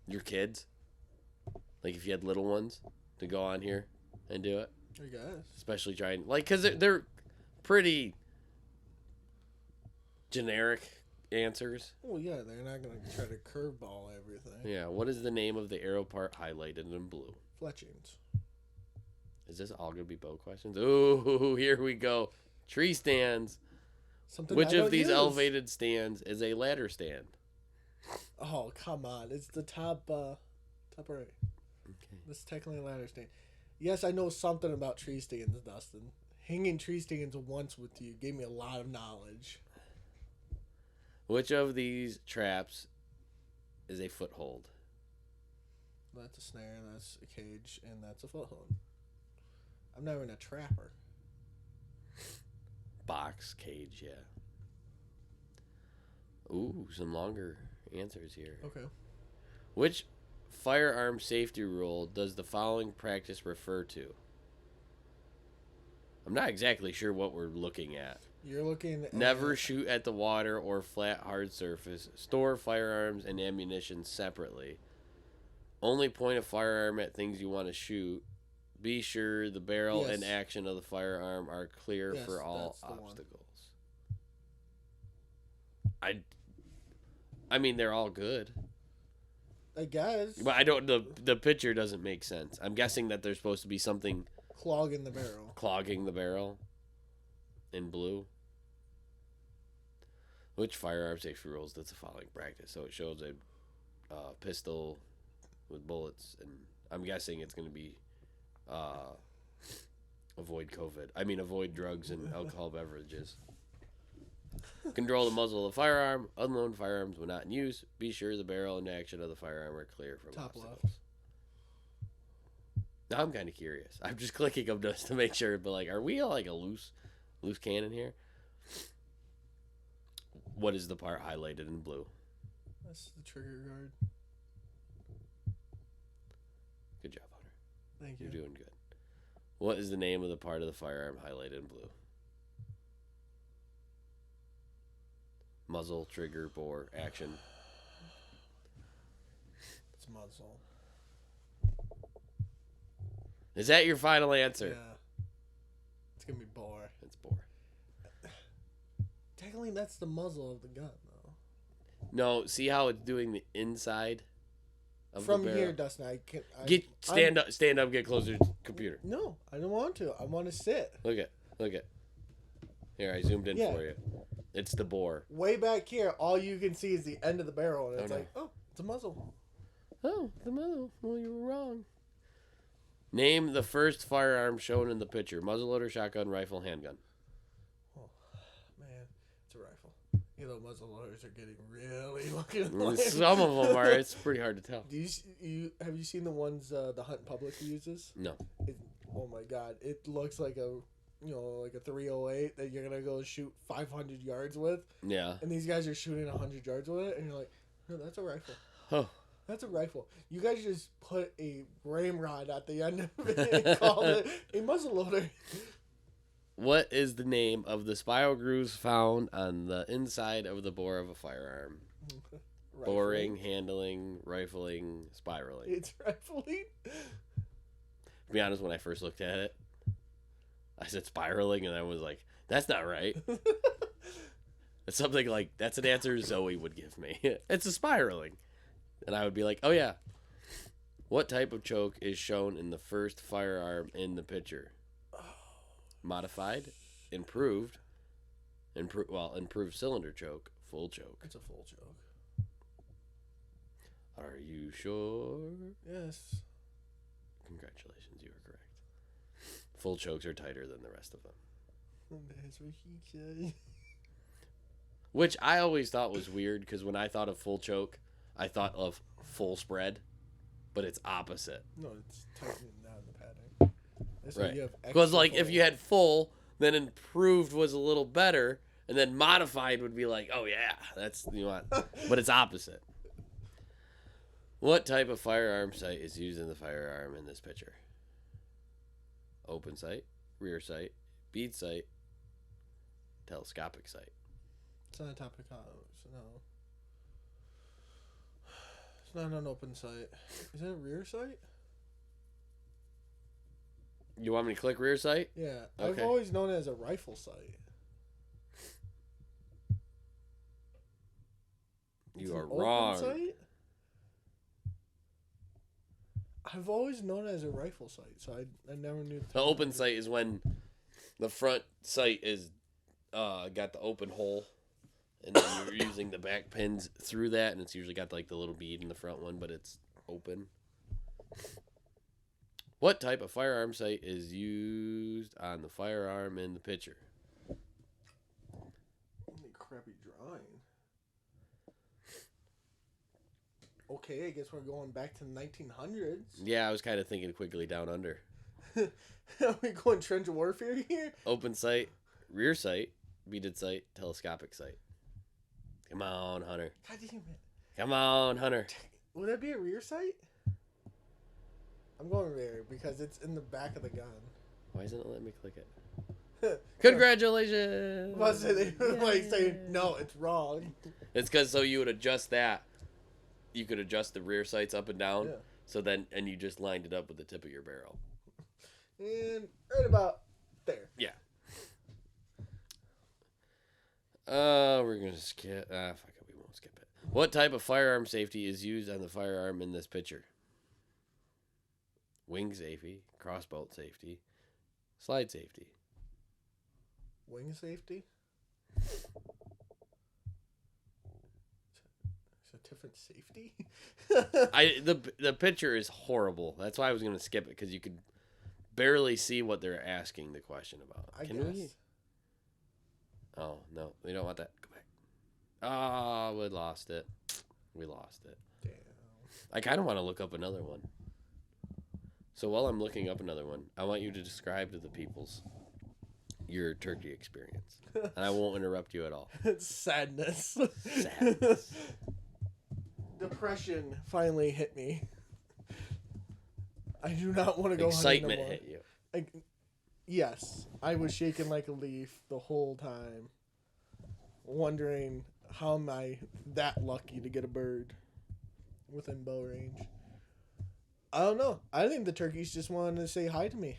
Speaker 1: your kids. Like if you had little ones to go on here and do it.
Speaker 2: I guess.
Speaker 1: Especially trying like because they're pretty generic answers.
Speaker 2: Well, yeah, they're not going to try to curveball everything.
Speaker 1: Yeah. What is the name of the arrow part highlighted in blue?
Speaker 2: Fletchings.
Speaker 1: Is this all gonna be bow questions? Ooh, here we go. Tree stands.
Speaker 2: Something
Speaker 1: Which
Speaker 2: I
Speaker 1: of
Speaker 2: don't
Speaker 1: these
Speaker 2: use.
Speaker 1: elevated stands is a ladder stand?
Speaker 2: Oh, come on. It's the top right.
Speaker 1: Okay.
Speaker 2: This is technically a ladder stand. Yes, I know something about tree stands, Dustin. Hanging tree stands once with you gave me a lot of knowledge.
Speaker 1: Which of these traps is a foothold?
Speaker 2: That's a snare, that's a cage, and that's a foothold. I'm not even a trapper.
Speaker 1: Box, cage, yeah. Ooh, some longer answers here.
Speaker 2: Okay.
Speaker 1: Which firearm safety rule does the following practice refer to? I'm not exactly sure what we're looking at.
Speaker 2: You're looking at...
Speaker 1: Never shoot at the water or flat, hard surface. Store firearms and ammunition separately. Only point a firearm at things you want to shoot. Be sure the barrel and action of the firearm are clear for all obstacles. I mean, they're all good.
Speaker 2: I guess.
Speaker 1: But I don't. The picture doesn't make sense. I'm guessing that there's supposed to be something
Speaker 2: Clogging the barrel.
Speaker 1: clogging the barrel in blue. Which firearm safety rules does the following practice? So it shows a pistol with bullets, and I'm guessing it's going to be avoid COVID. I mean, avoid drugs and alcohol beverages. Control the muzzle of the firearm. Unload firearms when not in use. Be sure the barrel and action of the firearm are clear from
Speaker 2: Top
Speaker 1: obstacles.
Speaker 2: left.
Speaker 1: Now I'm kind of curious. I'm just clicking them just to make sure. But like, are we like a loose cannon here? What is the part highlighted in blue?
Speaker 2: That's the trigger guard.
Speaker 1: Good job, Hunter.
Speaker 2: Thank you.
Speaker 1: You're doing good. What is the name of the part of the firearm highlighted in blue? Muzzle, trigger, bore, action.
Speaker 2: It's muzzle.
Speaker 1: Is that your final answer?
Speaker 2: Yeah. It's going to be bore.
Speaker 1: It's bore.
Speaker 2: Technically, that's the muzzle of the gun, though.
Speaker 1: No, see how it's doing the inside of
Speaker 2: From
Speaker 1: the barrel?
Speaker 2: here, Dustin,
Speaker 1: Stand up, get closer to the computer.
Speaker 2: No, I don't want to. I want to sit.
Speaker 1: Look at. Here, I zoomed in for you. It's the bore.
Speaker 2: Way back here, all you can see is the end of the barrel, and it's
Speaker 1: no.
Speaker 2: like, oh, it's a muzzle.
Speaker 1: Oh, the muzzle. Well, you were wrong. Name the first firearm shown in the picture. Muzzleloader, shotgun, rifle, handgun.
Speaker 2: Oh, man, it's a rifle. You know, muzzle loaders are getting really looking like...
Speaker 1: Some of them are. It's pretty hard to tell.
Speaker 2: Have you seen the ones the Hunt Public uses?
Speaker 1: No.
Speaker 2: Oh my god, it looks like a 308 that you're gonna go shoot 500 yards with.
Speaker 1: Yeah.
Speaker 2: And these guys are shooting 100 yards with it, and you're like, no, that's a rifle.
Speaker 1: Oh.
Speaker 2: That's a rifle. You guys just put a ramrod at the end of it and called it a muzzleloader.
Speaker 1: What is the name of the spiral grooves found on the inside of the bore of a firearm? Boring, handling, rifling, spiraling.
Speaker 2: It's rifling.
Speaker 1: To be honest, when I first looked at it, I said spiraling, and I was like, that's not right. It's something like, that's an answer Zoe would give me. It's a spiraling. And I would be like, oh yeah. What type of choke is shown in the first firearm in the picture? Modified, improved cylinder choke, full choke.
Speaker 2: It's a full choke.
Speaker 1: Are you sure?
Speaker 2: Yes.
Speaker 1: Congratulations, you are correct. Full chokes are tighter than the rest of them.
Speaker 2: That's what he said.
Speaker 1: Which I always thought was weird because when I thought of full choke, I thought of full spread, but it's opposite.
Speaker 2: No, it's tightening down the pattern. That's why
Speaker 1: Right.
Speaker 2: you have
Speaker 1: Because
Speaker 2: extra
Speaker 1: like if
Speaker 2: full.
Speaker 1: you had full, then improved was a little better, and then modified would be like, oh yeah, that's you want. But it's opposite. What type of firearm sight is used in the firearm in this picture? Open sight, rear sight, bead sight, telescopic sight.
Speaker 2: It's not a topic house. No. It's not an open sight. Is it a rear sight?
Speaker 1: You want me to click rear sight?
Speaker 2: Yeah.
Speaker 1: Okay.
Speaker 2: I've always known it as a rifle sight. It's
Speaker 1: You
Speaker 2: an
Speaker 1: are
Speaker 2: open
Speaker 1: wrong.
Speaker 2: sight? I've always known it as a rifle sight, so I never knew.
Speaker 1: The open sight is when the front sight is got the open hole, and then you're using the back pins through that, and it's usually got like the little bead in the front one, but it's open. What type of firearm sight is used on the firearm in the picture?
Speaker 2: Crappy drawing. Okay, I guess we're going back to the 1900s.
Speaker 1: Yeah, I was kind of thinking quickly down under.
Speaker 2: Are we going trench warfare here?
Speaker 1: Open sight, rear sight, beaded sight, telescopic sight. Come on, Hunter.
Speaker 2: God damn it.
Speaker 1: Come on, Hunter.
Speaker 2: Would that be a rear sight? I'm going rear because it's in the back of the gun.
Speaker 1: Why isn't it letting me click it? Congratulations!
Speaker 2: Was it like saying no, it's wrong?
Speaker 1: It's because so you would adjust that. You could adjust the rear sights up and down.
Speaker 2: Yeah.
Speaker 1: So then, and you just lined it up with the tip of your barrel.
Speaker 2: And right about there.
Speaker 1: Yeah. We're gonna skip. Fuck it, we won't skip it. What type of firearm safety is used on the firearm in this picture? Wing safety, crossbolt safety, slide safety.
Speaker 2: Wing safety? It's a different safety?
Speaker 1: The picture is horrible. That's why I was gonna skip it because you could barely see what they're asking the question about.
Speaker 2: I
Speaker 1: Can
Speaker 2: guess.
Speaker 1: we? Oh no, we don't want that. Go back. Oh, we lost it. We lost it.
Speaker 2: Damn.
Speaker 1: I kind of want to look up another one. So while I'm looking up another one, I want you to describe to the peoples your turkey experience, and I won't interrupt you at all.
Speaker 2: Sadness.
Speaker 1: Sadness.
Speaker 2: Depression finally hit me. I do not want to go
Speaker 1: Excitement
Speaker 2: hunting no more.
Speaker 1: hit you.
Speaker 2: Yes, I was shaking like a leaf the whole time, wondering how am I that lucky to get a bird within bow range. I don't know. I think the turkeys just wanted to say hi to me.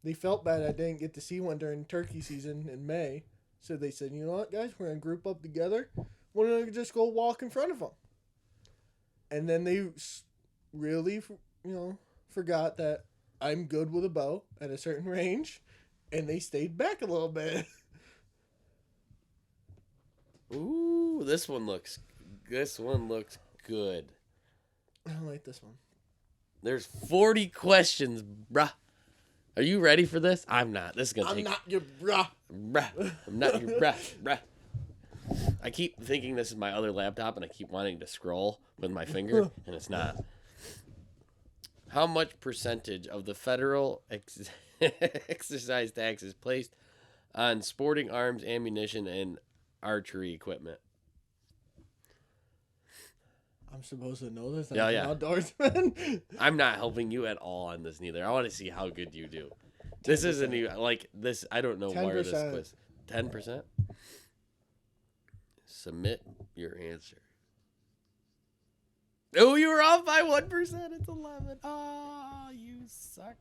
Speaker 2: They felt bad I didn't get to see one during turkey season in May, so they said, you know what, guys, we're going to group up together. Why don't we just go walk in front of them? And then they really, forgot that I'm good with a bow at a certain range, and they stayed back a little bit.
Speaker 1: Ooh, this one looks good.
Speaker 2: I don't like this one.
Speaker 1: There's 40 questions, bruh. Are you ready for this? I'm not. This is gonna
Speaker 2: I'm
Speaker 1: take.
Speaker 2: not your bruh.
Speaker 1: Bruh. I'm not your bruh. Bruh. I keep thinking this is my other laptop, and I keep wanting to scroll with my finger, and it's not. How much percentage of the federal exercise tax is placed on sporting arms, ammunition, and archery equipment?
Speaker 2: I'm supposed to know this.
Speaker 1: Yeah,
Speaker 2: I'm an outdoorsman.
Speaker 1: I'm not helping you at all on this neither. I want to see how good you do. This isn't even like this. I don't know where this
Speaker 2: 10%.
Speaker 1: quiz. 10%. Submit your answer. Oh, you were off by 1%. It's 11. Oh, you suck.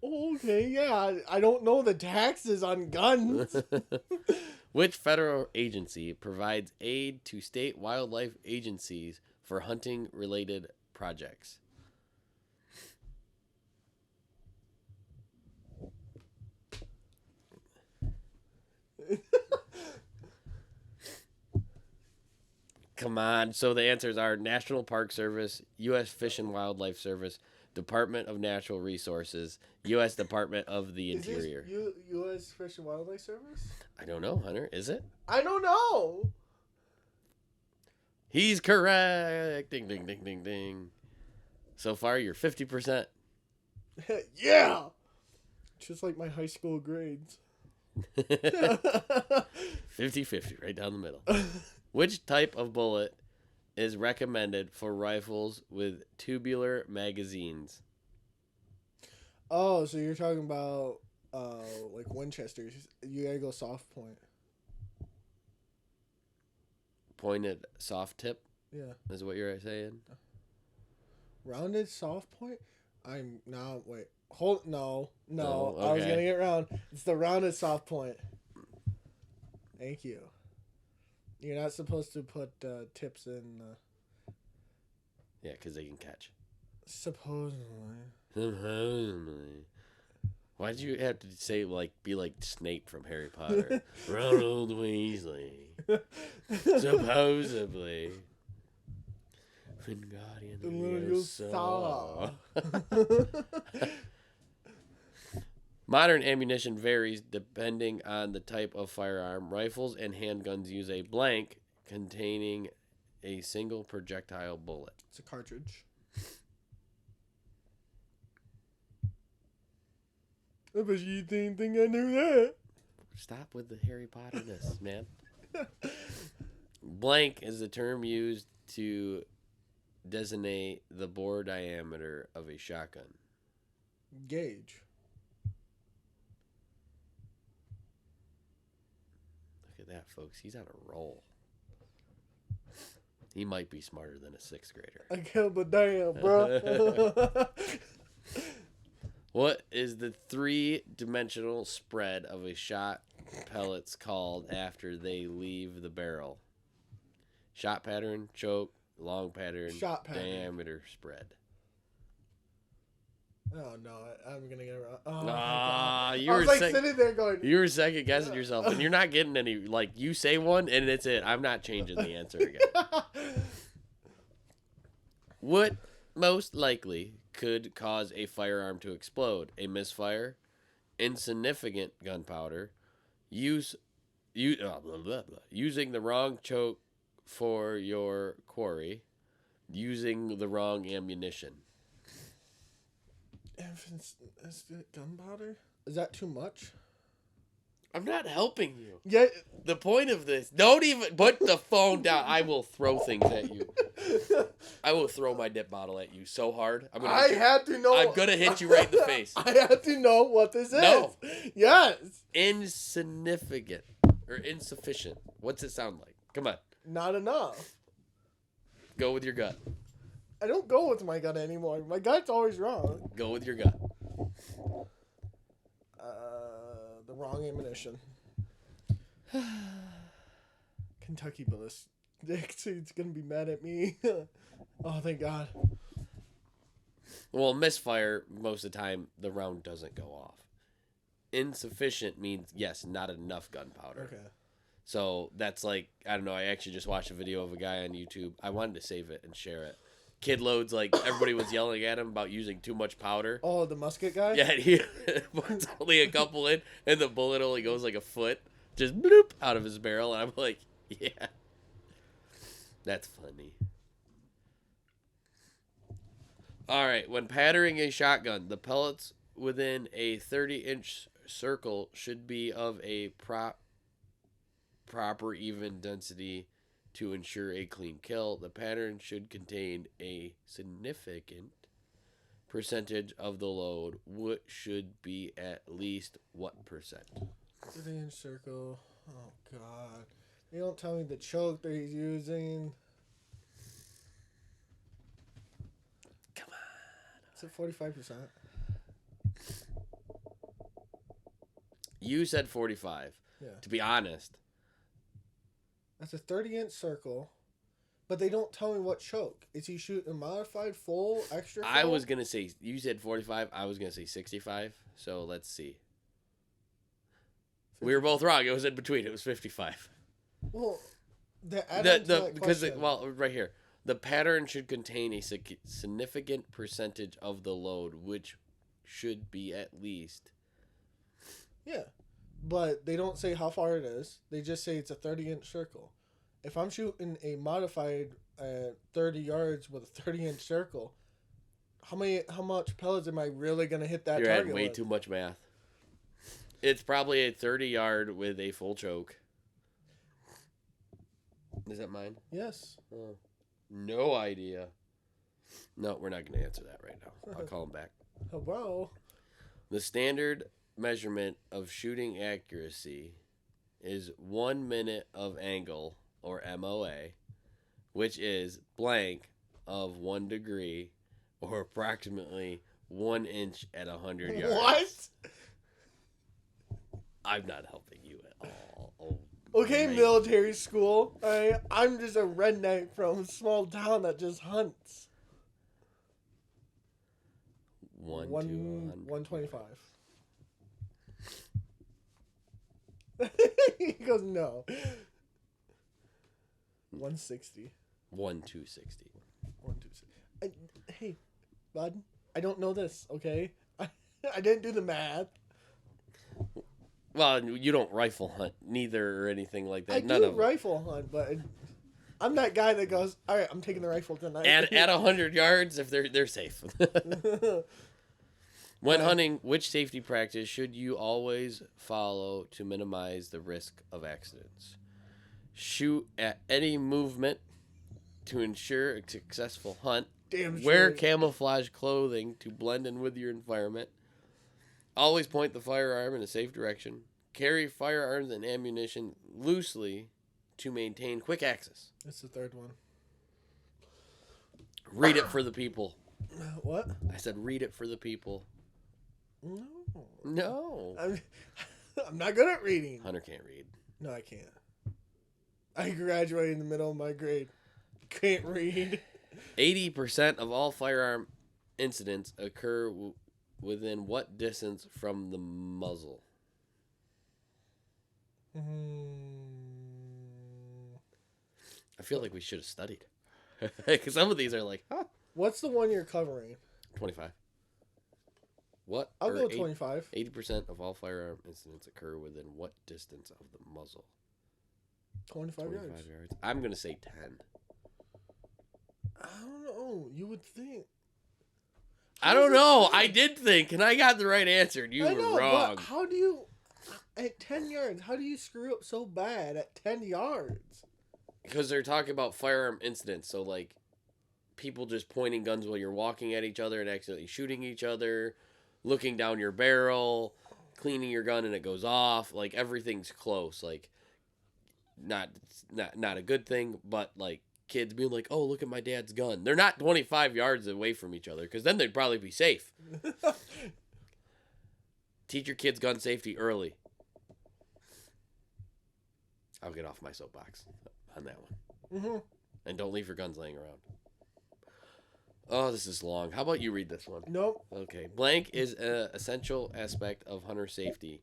Speaker 2: Okay, yeah. I don't know the taxes on guns.
Speaker 1: Which federal agency provides aid to state wildlife agencies for hunting-related projects? Come on. So the answers are National Park Service, U.S. Fish and Wildlife Service, Department of Natural Resources, U.S. Department of the
Speaker 2: Is this
Speaker 1: Interior.
Speaker 2: U.S. Fish and Wildlife Service?
Speaker 1: I don't know, Hunter. Is it?
Speaker 2: I don't know.
Speaker 1: He's correct. Ding, ding, ding, ding, ding. So far, you're 50%.
Speaker 2: Yeah. Just like my high school grades.
Speaker 1: 50-50, right down the middle. Which type of bullet is recommended for rifles with tubular magazines?
Speaker 2: Oh, so you're talking about like Winchesters. You gotta go soft point.
Speaker 1: Pointed soft tip
Speaker 2: Yeah.
Speaker 1: is what you're saying?
Speaker 2: Rounded soft point? I'm not wait. Hold no.
Speaker 1: Oh,
Speaker 2: I was
Speaker 1: okay.
Speaker 2: gonna get round. It's the rounded soft point. Thank you. You're not supposed to put tips in
Speaker 1: Yeah, because they can catch.
Speaker 2: supposedly.
Speaker 1: Why'd you have to say, like, be like Snape from Harry Potter? Ronald Weasley. Supposedly. Wingardium Leviosa. Modern ammunition varies depending on the type of firearm. Rifles and handguns use a blank containing a single projectile bullet.
Speaker 2: It's a cartridge. I bet you didn't think I knew that.
Speaker 1: Stop with the Harry Potterness, man. Blank is the term used to designate the bore diameter of a shotgun.
Speaker 2: Gauge.
Speaker 1: Look at that, folks. He's on a roll. He might be smarter than a sixth grader.
Speaker 2: I killed the damn, bro.
Speaker 1: What is the three-dimensional spread of a shot pellets called after they leave the barrel? Shot pattern, choke, long pattern,
Speaker 2: Shot pattern.
Speaker 1: diameter spread.
Speaker 2: Oh no, I'm gonna get it wrong. Oh,
Speaker 1: Ah,
Speaker 2: God.
Speaker 1: you
Speaker 2: I
Speaker 1: were
Speaker 2: was like
Speaker 1: sick.
Speaker 2: sitting there going.
Speaker 1: You were second guessing yourself, and you're not getting any. Like, you say one, and it's it. I'm not changing the answer again. What most likely could cause a firearm to explode? A misfire, insignificant gunpowder, using the wrong choke for your quarry, using the wrong ammunition.
Speaker 2: Is it gunpowder? Is that too much?
Speaker 1: I'm not helping you.
Speaker 2: Yeah.
Speaker 1: The point of this, don't even put the phone down. I will throw things at you. I will throw my dip bottle at you so hard.
Speaker 2: I had to know.
Speaker 1: I'm gonna hit you right in the face.
Speaker 2: I had to know what this
Speaker 1: No.
Speaker 2: is. Yes.
Speaker 1: Insignificant or insufficient. What's it sound like? Come on,
Speaker 2: Not enough.
Speaker 1: go with your gut.
Speaker 2: I don't go with my gut anymore. My gut's always wrong.
Speaker 1: Go with your gut.
Speaker 2: The wrong ammunition. Kentucky ballistics. It's gonna be mad at me. Oh, thank God.
Speaker 1: Well, misfire, most of the time, the round doesn't go off. Insufficient means, yes, not enough gunpowder.
Speaker 2: Okay.
Speaker 1: So that's like, I don't know, I actually just watched a video of a guy on YouTube. I wanted to save it and share it. Kid loads, like, everybody was yelling at him about using too much powder.
Speaker 2: Oh, the musket guy?
Speaker 1: Yeah, and he puts only a couple in, and the bullet only goes like a foot, just bloop, out of his barrel. And I'm like, yeah. That's funny. All right, when patterning a shotgun, the pellets within a 30-inch circle should be of a proper even density to ensure a clean kill. The pattern should contain a significant percentage of the load. What should be at least what percent?
Speaker 2: 30-inch circle. Oh, God. They don't tell me the choke that he's using.
Speaker 1: Come on.
Speaker 2: Is it 45%?
Speaker 1: You said 45.
Speaker 2: Yeah.
Speaker 1: To be honest,
Speaker 2: That's a 30-inch circle, but they don't tell me what choke. Is he shooting a modified, full, extra full?
Speaker 1: I was going to say, you said 45. I was going to say 65. So let's see. We were both wrong. It was in between. It was 55.
Speaker 2: Well, add on to that
Speaker 1: because
Speaker 2: question.
Speaker 1: right here, the pattern should contain a significant percentage of the load, which should be at least.
Speaker 2: Yeah, but they don't say how far it is. They just say it's a 30-inch circle. If I'm shooting a modified 30 yards with a 30-inch circle, how much pellets am I really gonna hit that
Speaker 1: You're
Speaker 2: target
Speaker 1: adding way
Speaker 2: with?
Speaker 1: too much math. It's probably a 30-yard with a full choke. Is that mine?
Speaker 2: Yes.
Speaker 1: Oh, no idea. No, we're not going to answer that right now. I'll call him back.
Speaker 2: Hello.
Speaker 1: The standard measurement of shooting accuracy is 1 minute of angle, or MOA, which is blank of 1 degree, or approximately 1 inch at 100 yards.
Speaker 2: What?
Speaker 1: I'm not helping you at all. Oh,
Speaker 2: Okay,
Speaker 1: mate.
Speaker 2: military school. I'm just a redneck from a small town that just hunts.
Speaker 1: 1 to
Speaker 2: 125. He goes, no. 160.
Speaker 1: 1 to 60.
Speaker 2: 126. Hey, bud, I don't know this, okay? I didn't do the math.
Speaker 1: Well, you don't rifle hunt neither or anything like that.
Speaker 2: I
Speaker 1: None
Speaker 2: do
Speaker 1: of
Speaker 2: rifle hunt, but I'm that guy that goes, all right, I'm taking the rifle tonight.
Speaker 1: at 100 yards if they're safe. When hunting, which safety practice should you always follow to minimize the risk of accidents? Shoot at any movement to ensure a successful hunt.
Speaker 2: Damn
Speaker 1: Wear
Speaker 2: straight.
Speaker 1: camouflage clothing to blend in with your environment. Always point the firearm in a safe direction. Carry firearms and ammunition loosely to maintain quick access.
Speaker 2: That's the third one.
Speaker 1: Read it for the people.
Speaker 2: What?
Speaker 1: I said read it for the people.
Speaker 2: No.
Speaker 1: No.
Speaker 2: I'm not good at reading.
Speaker 1: Hunter can't read.
Speaker 2: No, I can't. I graduated in the middle of my grade. Can't read.
Speaker 1: 80% of all firearm incidents occur within what distance from the muzzle? I feel like we should have studied. Because some of these are like, huh?
Speaker 2: What's the one you're covering?
Speaker 1: 25. What?
Speaker 2: I'll go 25.
Speaker 1: 80% of all firearm incidents occur within what distance of the muzzle?
Speaker 2: 25 yards.
Speaker 1: yards. I'm going to say 10.
Speaker 2: I don't know. You would think.
Speaker 1: I don't know. I did think, and I got the right answer, and you
Speaker 2: I
Speaker 1: were
Speaker 2: know,
Speaker 1: wrong.
Speaker 2: but how do you, at 10 yards, how do you screw up so bad at 10 yards?
Speaker 1: Because they're talking about firearm incidents, so like people just pointing guns while you're walking at each other and accidentally shooting each other, looking down your barrel, cleaning your gun and it goes off. Like everything's close. Like not a good thing, but like kids being like, "Oh, look at my dad's gun." They're not 25 yards away from each other because then they'd probably be safe. Teach your kids gun safety early. I'll get off my soapbox on that one.
Speaker 2: Mm-hmm.
Speaker 1: And don't leave your guns laying around. Oh, this is long. How about you read this one?
Speaker 2: Nope.
Speaker 1: Okay. Blank is an essential aspect of hunter safety.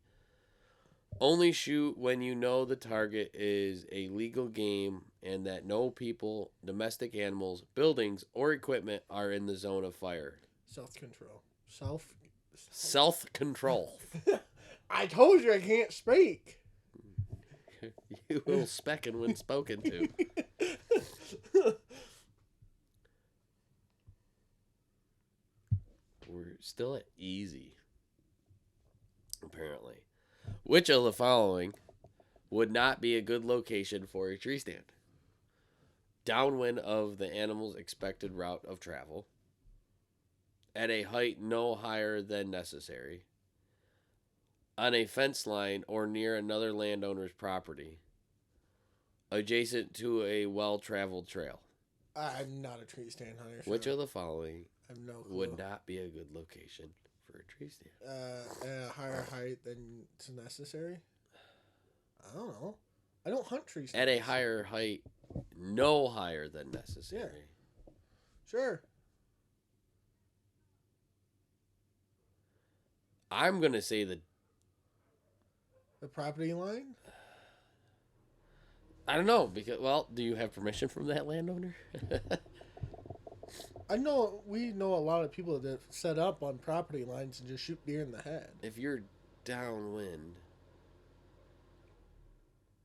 Speaker 1: Only shoot when you know the target is a legal game and that no people, domestic animals, buildings, or equipment are in the zone of fire.
Speaker 2: Self-control.
Speaker 1: Self-control.
Speaker 2: I told you I can't speak.
Speaker 1: You will speckin' when spoken to. We're still at easy, apparently. Which of the following would not be a good location for a tree stand? Downwind of the animal's expected route of travel. At a height no higher than necessary. On a fence line or near another landowner's property. Adjacent to a well-traveled trail.
Speaker 2: I'm not a tree stand hunter. So
Speaker 1: Which of the following
Speaker 2: I have no clue.
Speaker 1: would not be a good location for a tree stand?
Speaker 2: At a higher height than it's necessary? I don't know. I don't hunt tree stands.
Speaker 1: At a higher height, no higher than necessary.
Speaker 2: Sure.
Speaker 1: I'm going to say
Speaker 2: The property line?
Speaker 1: I don't know because do you have permission from that landowner?
Speaker 2: We know a lot of people that set up on property lines and just shoot deer in the head.
Speaker 1: If you're downwind,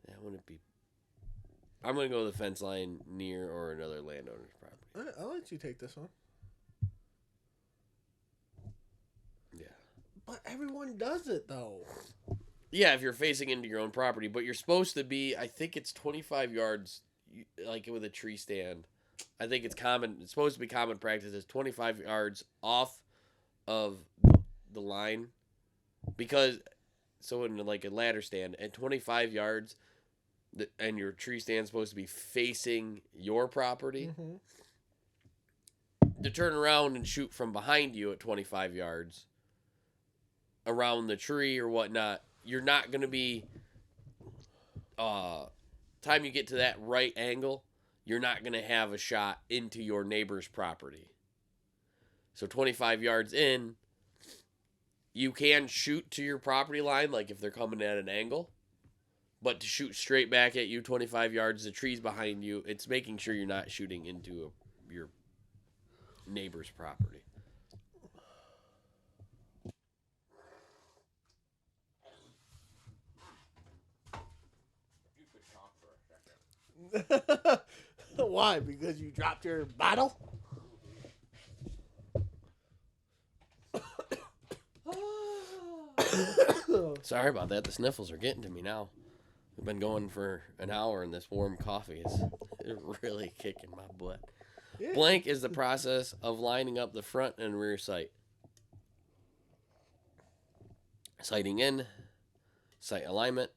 Speaker 1: that wouldn't be. I'm gonna go to the fence line near or another landowner's property.
Speaker 2: I'll let you take this one.
Speaker 1: Yeah.
Speaker 2: But everyone does it though.
Speaker 1: Yeah, if you're facing into your own property, but you're supposed to be. I think it's 25 yards, like with a tree stand. I think it's common. It's supposed to be common practice is 25 yards off of the line, because so in like a ladder stand at 25 yards, and your tree stand is supposed to be facing your property.
Speaker 2: Mm-hmm.
Speaker 1: To turn around and shoot from behind you at 25 yards around the tree or whatnot, you're not going to be. Time you get to that right angle, you're not going to have a shot into your neighbor's property. So 25 yards in, you can shoot to your property line, like if they're coming at an angle. But to shoot straight back at you 25 yards, the tree's behind you, it's making sure you're not shooting into your neighbor's property.
Speaker 2: You could talk for a second. Why? Because you dropped your bottle?
Speaker 1: Sorry about that. The sniffles are getting to me now. We've been going for an hour, and this warm coffee is really kicking my butt. Yeah. Blank is the process of lining up the front and rear sight. Sighting in, sight alignment,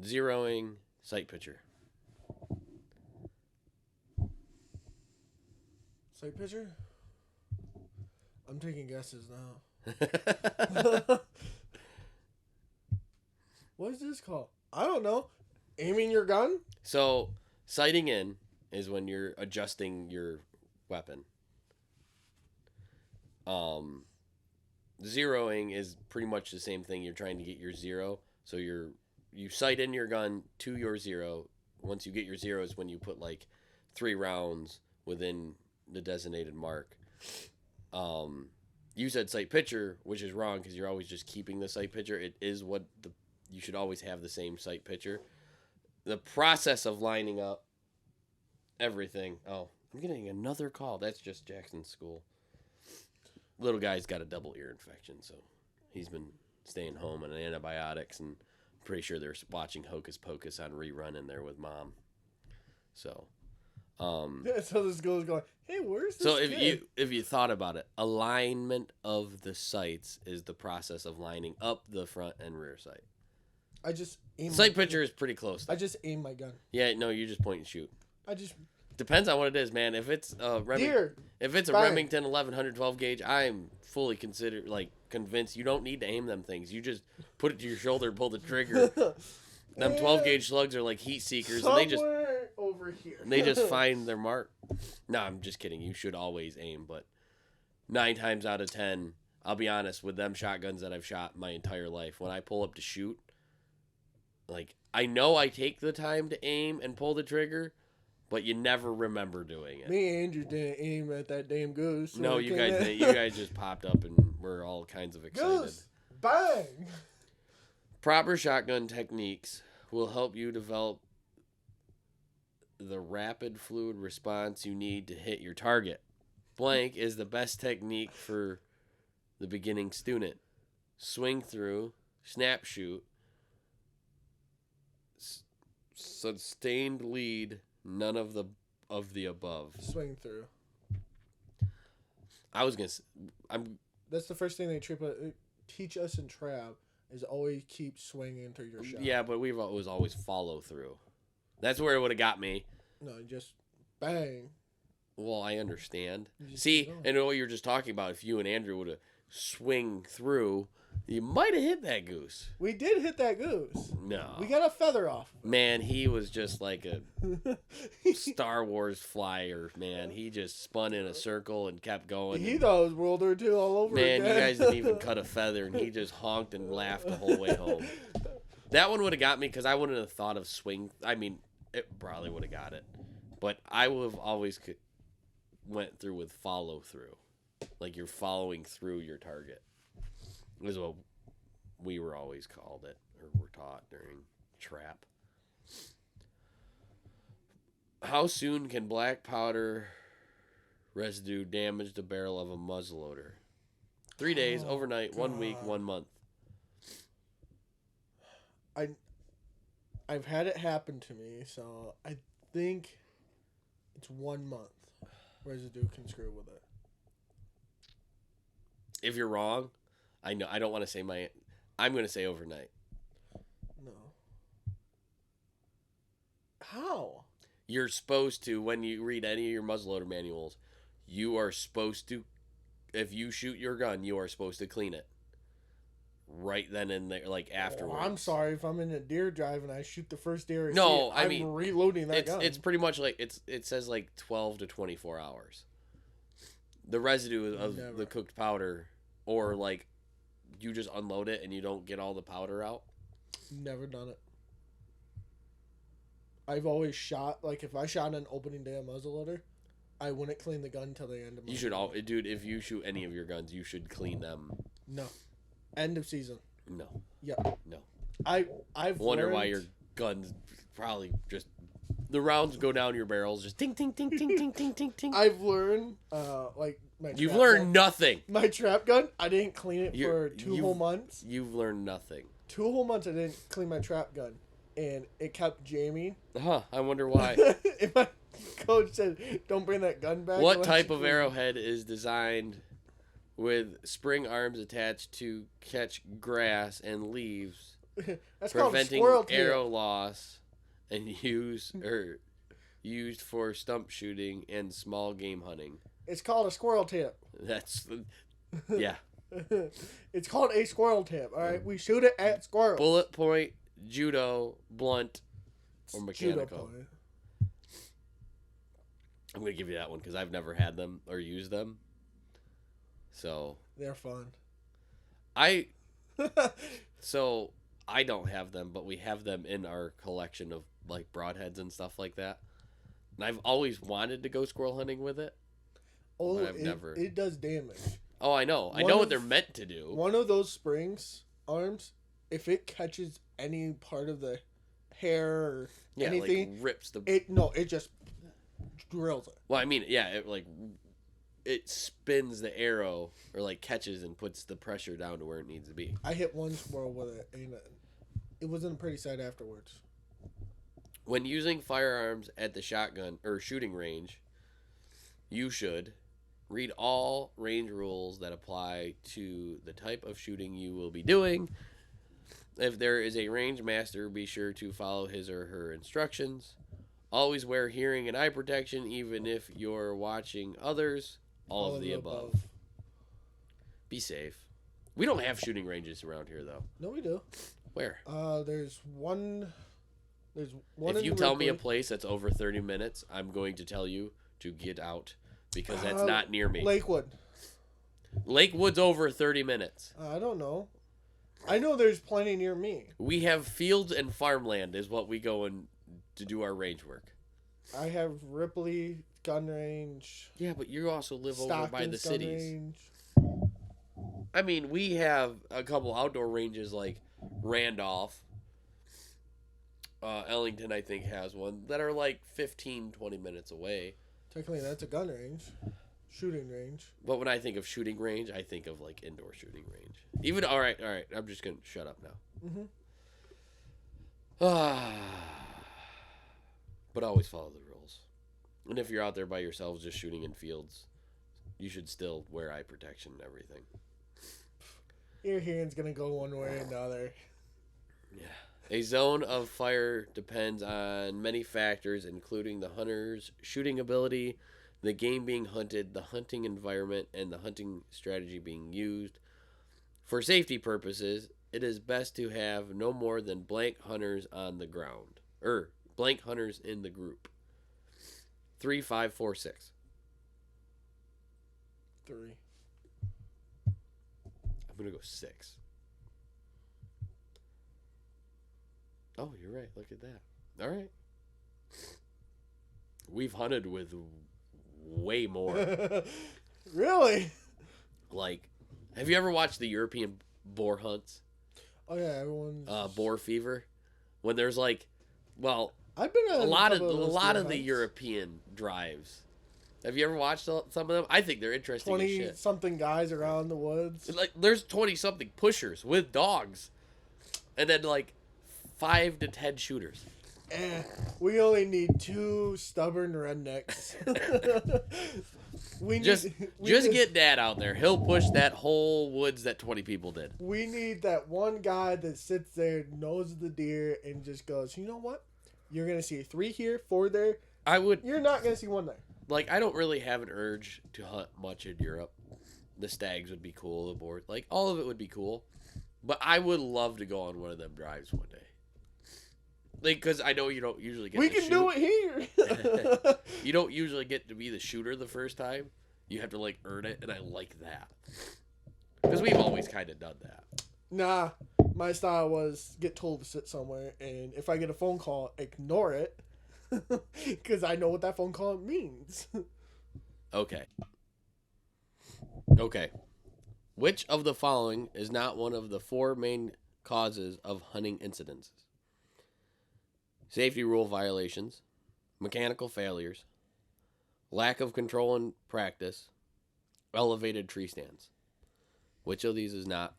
Speaker 1: zeroing, sight picture.
Speaker 2: Sight picture? I'm taking guesses now. What is this called? I don't know. Aiming your gun?
Speaker 1: So, sighting in is when you're adjusting your weapon. Zeroing is pretty much the same thing. You're trying to get your zero. So you sight in your gun to your zero. Once you get your zero is when you put like 3 rounds within the designated mark. You said sight picture, which is wrong because you're always just keeping the sight picture. It is what you should always have the same sight picture. The process of lining up everything. Oh, I'm getting another call. That's just Jackson's school. Little guy's got a double ear infection, so he's been staying home on antibiotics, and I'm pretty sure they're watching Hocus Pocus on rerun in there with mom. So,
Speaker 2: yeah, so this girl's going, hey, where's this
Speaker 1: so
Speaker 2: kid?
Speaker 1: if you thought about it, alignment of the sights is the process of lining up the front and rear sight.
Speaker 2: I just aim.
Speaker 1: Sight picture is pretty close, though.
Speaker 2: I just aim my gun.
Speaker 1: Yeah, no, you just point and shoot.
Speaker 2: I just
Speaker 1: depends on what it is, man. If it's
Speaker 2: deer.
Speaker 1: If it's a
Speaker 2: Bang.
Speaker 1: Remington 1112 gauge, I'm fully convinced you don't need to aim them things. You just put it to your shoulder and pull the trigger. Them 12 gauge slugs are like heat seekers, and
Speaker 2: somewhere over here.
Speaker 1: they just find their mark. No, I'm just kidding. You should always aim, but 9 times out of 10, I'll be honest, with them shotguns that I've shot my entire life, when I pull up to shoot, like I know I take the time to aim and pull the trigger, but you never remember doing it.
Speaker 2: Me and Andrew didn't aim at that damn goose.
Speaker 1: No, you guys didn't. You guys just popped up and we're all kinds of excited.
Speaker 2: Goose! Bang!
Speaker 1: Proper shotgun techniques will help you develop the rapid fluid response you need to hit your target. Blank is the best technique for the beginning student. Swing through, snap shoot, sustained lead, none of the above.
Speaker 2: Swing through.
Speaker 1: I was gonna.
Speaker 2: That's the first thing they teach us in Trav is always keep swinging through your shot.
Speaker 1: Yeah, but we've always follow through. That's where it would have got me.
Speaker 2: No, just bang.
Speaker 1: Well, I understand. See, and what you're just talking about, if you and Andrew would have swing through, you might have hit that goose.
Speaker 2: We did hit that goose.
Speaker 1: No.
Speaker 2: We got a feather off.
Speaker 1: Man, he was just like a Star Wars flyer, man. He just spun in a circle and kept going.
Speaker 2: He thought it was World War II all over
Speaker 1: again.
Speaker 2: Man,
Speaker 1: you guys didn't even cut a feather, and he just honked and laughed the whole way home. That one would have got me because I wouldn't have thought of swing. I mean, it probably would have got it. But I would have always went through with follow through. Like you're following through your target. Is what we were always called it, or were taught during trap. How soon can black powder residue damage the barrel of a muzzleloader? 3 days, overnight, 1 week, 1 month.
Speaker 2: I've had it happen to me, so I think it's 1 month. Residue can screw with it.
Speaker 1: If you're wrong, I know I don't want to say I'm going to say overnight.
Speaker 2: No. How?
Speaker 1: You're supposed to, when you read any of your muzzleloader manuals, you are supposed to, if you shoot your gun, you are supposed to clean it. Right then and there, like afterwards.
Speaker 2: I'm sorry if I'm in a deer drive and I shoot the first deer.
Speaker 1: I mean,
Speaker 2: I'm reloading that gun.
Speaker 1: It's pretty much like it says like 12 to 24 hours. The residue of the cooked powder, or like you just unload it and you don't get all the powder out.
Speaker 2: Never done it. I've always shot, like if I shot an opening day of muzzleloader, I wouldn't clean the gun until the end of
Speaker 1: You should dude. If you shoot any of your guns, you should clean them.
Speaker 2: No. End of season.
Speaker 1: No.
Speaker 2: Yeah.
Speaker 1: No.
Speaker 2: I've
Speaker 1: wonder why your guns probably just the rounds go down your barrels just ting ting ting ting ting ting ting ting.
Speaker 2: I've learned like my
Speaker 1: You've learned nothing.
Speaker 2: My trap gun, I didn't clean it for 2 whole months.
Speaker 1: You've learned nothing.
Speaker 2: 2 whole months I didn't clean my trap gun, and it kept jamming.
Speaker 1: I wonder why.
Speaker 2: And my coach said, "Don't bring that gun back."
Speaker 1: What type of arrowhead is designed with spring arms attached to catch grass and leaves,
Speaker 2: That's
Speaker 1: preventing
Speaker 2: called a
Speaker 1: arrow loss, and used for stump shooting and small game hunting?
Speaker 2: It's called a squirrel tip.
Speaker 1: That's yeah.
Speaker 2: It's called a squirrel tip. All right, we shoot it at squirrels.
Speaker 1: Bullet point, judo, blunt, or mechanical.
Speaker 2: Judo point.
Speaker 1: I'm gonna give you that one because I've never had them or used them. So
Speaker 2: they're fun.
Speaker 1: I don't have them, but we have them in our collection of like broadheads and stuff like that. And I've always wanted to go squirrel hunting with it.
Speaker 2: Oh,
Speaker 1: but I've never.
Speaker 2: It does damage.
Speaker 1: Oh, I know. I know what they're meant to do.
Speaker 2: One of those springs arms, if it catches any part of the hair or anything,
Speaker 1: like rips the.
Speaker 2: It just drills it.
Speaker 1: Well, I mean, yeah, it spins the arrow or like catches and puts the pressure down to where it needs to be.
Speaker 2: I hit one squirrel with it, and it wasn't a pretty sight afterwards.
Speaker 1: When using firearms at the shotgun or shooting range, you should read all range rules that apply to the type of shooting you will be doing. If there is a range master, be sure to follow his or her instructions. Always wear hearing and eye protection, even if you're watching others. All of the above. Be safe. We don't have shooting ranges around here, though.
Speaker 2: No, we do.
Speaker 1: Where?
Speaker 2: There's one. There's one.
Speaker 1: If you tell me a place that's over 30 minutes, I'm going to tell you to get out because that's not near me.
Speaker 2: Lakewood.
Speaker 1: Lakewood's over 30 minutes.
Speaker 2: I don't know. I know there's plenty near me.
Speaker 1: We have fields and farmland is what we go in to do our range work.
Speaker 2: I have Ripley gun range.
Speaker 1: Yeah, but you also live over by the cities.
Speaker 2: Range.
Speaker 1: I mean, we have a couple outdoor ranges like Randolph. Ellington, I think, has one that are like 15, 20 minutes away.
Speaker 2: Technically, that's a gun range. Shooting range.
Speaker 1: But when I think of shooting range, I think of like indoor shooting range. Even, all right. I'm just going to shut up now. But always follow the rules. And if you're out there by yourselves just shooting in fields, you should still wear eye protection and everything.
Speaker 2: Your hearing's going to go one way or another.
Speaker 1: Yeah. A zone of fire depends on many factors, including the hunter's shooting ability, the game being hunted, the hunting environment, and the hunting strategy being used. For safety purposes, it is best to have no more than blank hunters on the ground. Blank hunters in the group. 3, 5, 4, 6.
Speaker 2: 3.
Speaker 1: I'm going to go 6. Oh, you're right. Look at that. All right. We've hunted with way more.
Speaker 2: Really?
Speaker 1: Like, have you ever watched the European boar hunts?
Speaker 2: Oh yeah, everyone's
Speaker 1: Boar fever, when there's like, well,
Speaker 2: I've been on
Speaker 1: a lot of
Speaker 2: those
Speaker 1: the
Speaker 2: hunts.
Speaker 1: European drives. Have you ever watched some of them? I think they're interesting as
Speaker 2: 20
Speaker 1: shit.
Speaker 2: something guys around the woods.
Speaker 1: Like, there's 20 something pushers with dogs, and then like 5 to 10 shooters.
Speaker 2: We only need 2 stubborn rednecks.
Speaker 1: Just get Dad out there. He'll push that whole woods that 20 people did.
Speaker 2: We need that one guy that sits there, knows the deer, and just goes, you know what? You're gonna see 3 here, 4 there. You're not gonna see 1 there.
Speaker 1: Like, I don't really have an urge to hunt much in Europe. The stags would be cool, the boar, like, all of it would be cool. But I would love to go on one of them drives one day. Like, because I know you don't usually get
Speaker 2: We can do it here.
Speaker 1: You don't usually get to be the shooter the first time. You have to, like, earn it, and I like that. Because we've always kind of done that.
Speaker 2: Nah, my style was get told to sit somewhere, and if I get a phone call, ignore it. Because I know what that phone call means.
Speaker 1: Okay. Which of the following is not one of the 4 main causes of hunting incidents? Safety rule violations, mechanical failures, lack of control and practice, elevated tree stands. Which of these is not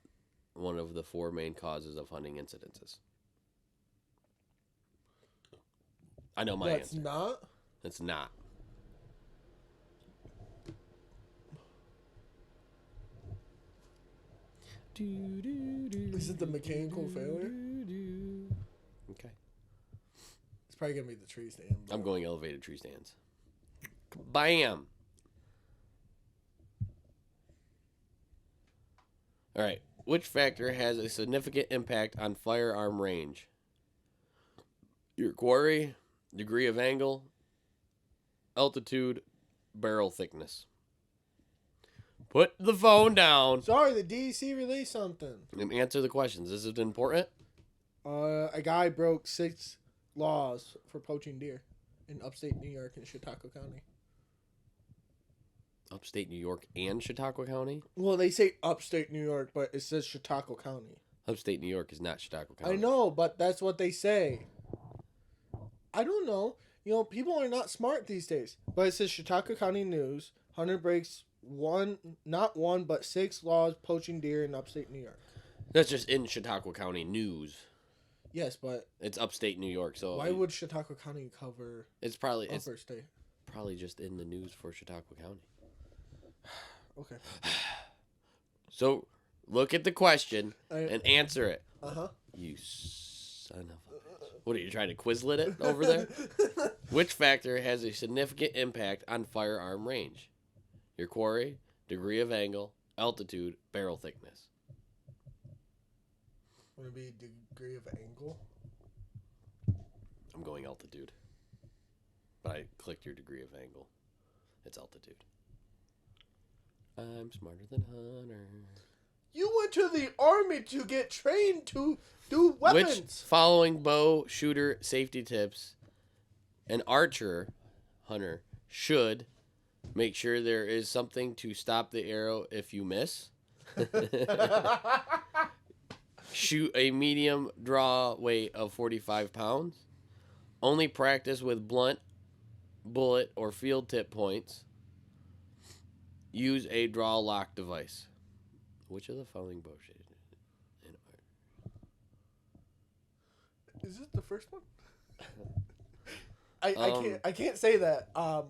Speaker 1: one of the 4 main causes of hunting incidences? I know my answer.
Speaker 2: That's not?
Speaker 1: It's not.
Speaker 2: Is it the mechanical failure?
Speaker 1: Okay.
Speaker 2: It's probably going to be the tree stand.
Speaker 1: I'm going elevated tree stands. Bam! All right. Which factor has a significant impact on firearm range? Your quarry, degree of angle, altitude, barrel thickness. Put the phone down
Speaker 2: Sorry, the DEC released something.
Speaker 1: and answer the questions. Is it important?
Speaker 2: A guy broke 6 laws for poaching deer in upstate New York and Chautauqua County.
Speaker 1: Upstate New York and Chautauqua County?
Speaker 2: Well, they say upstate New York, but it says Chautauqua County.
Speaker 1: Upstate New York is not Chautauqua County.
Speaker 2: I know, but that's what they say. I don't know. You know, people are not smart these days. But it says Chautauqua County News. Hunter breaks not one, but 6 laws poaching deer in upstate New York.
Speaker 1: That's just in Chautauqua County News.
Speaker 2: Yes, but
Speaker 1: It's upstate New York, so
Speaker 2: why would Chautauqua County cover
Speaker 1: it's probably
Speaker 2: upper state?
Speaker 1: probably just in the news for Chautauqua County.
Speaker 2: Okay.
Speaker 1: So look at the question and answer it.
Speaker 2: Uh-huh.
Speaker 1: You son of a... What are you trying to Quizlet it over there? Which factor has a significant impact on firearm range? Your quarry, degree of angle, altitude, barrel thickness.
Speaker 2: Would it be degree of angle?
Speaker 1: I'm going altitude. But I clicked your degree of angle. It's altitude. I'm smarter than Hunter.
Speaker 2: You went to the army to get trained to do weapons.
Speaker 1: Which following bow shooter safety tips an archer, hunter, should make sure there is something to stop the arrow if you miss? Shoot a medium draw weight of 45 pounds. Only practice with blunt, bullet, or field tip points. Use a draw lock device. Which of the following bow shades?
Speaker 2: Is it the first one? I can't say that.
Speaker 1: I'll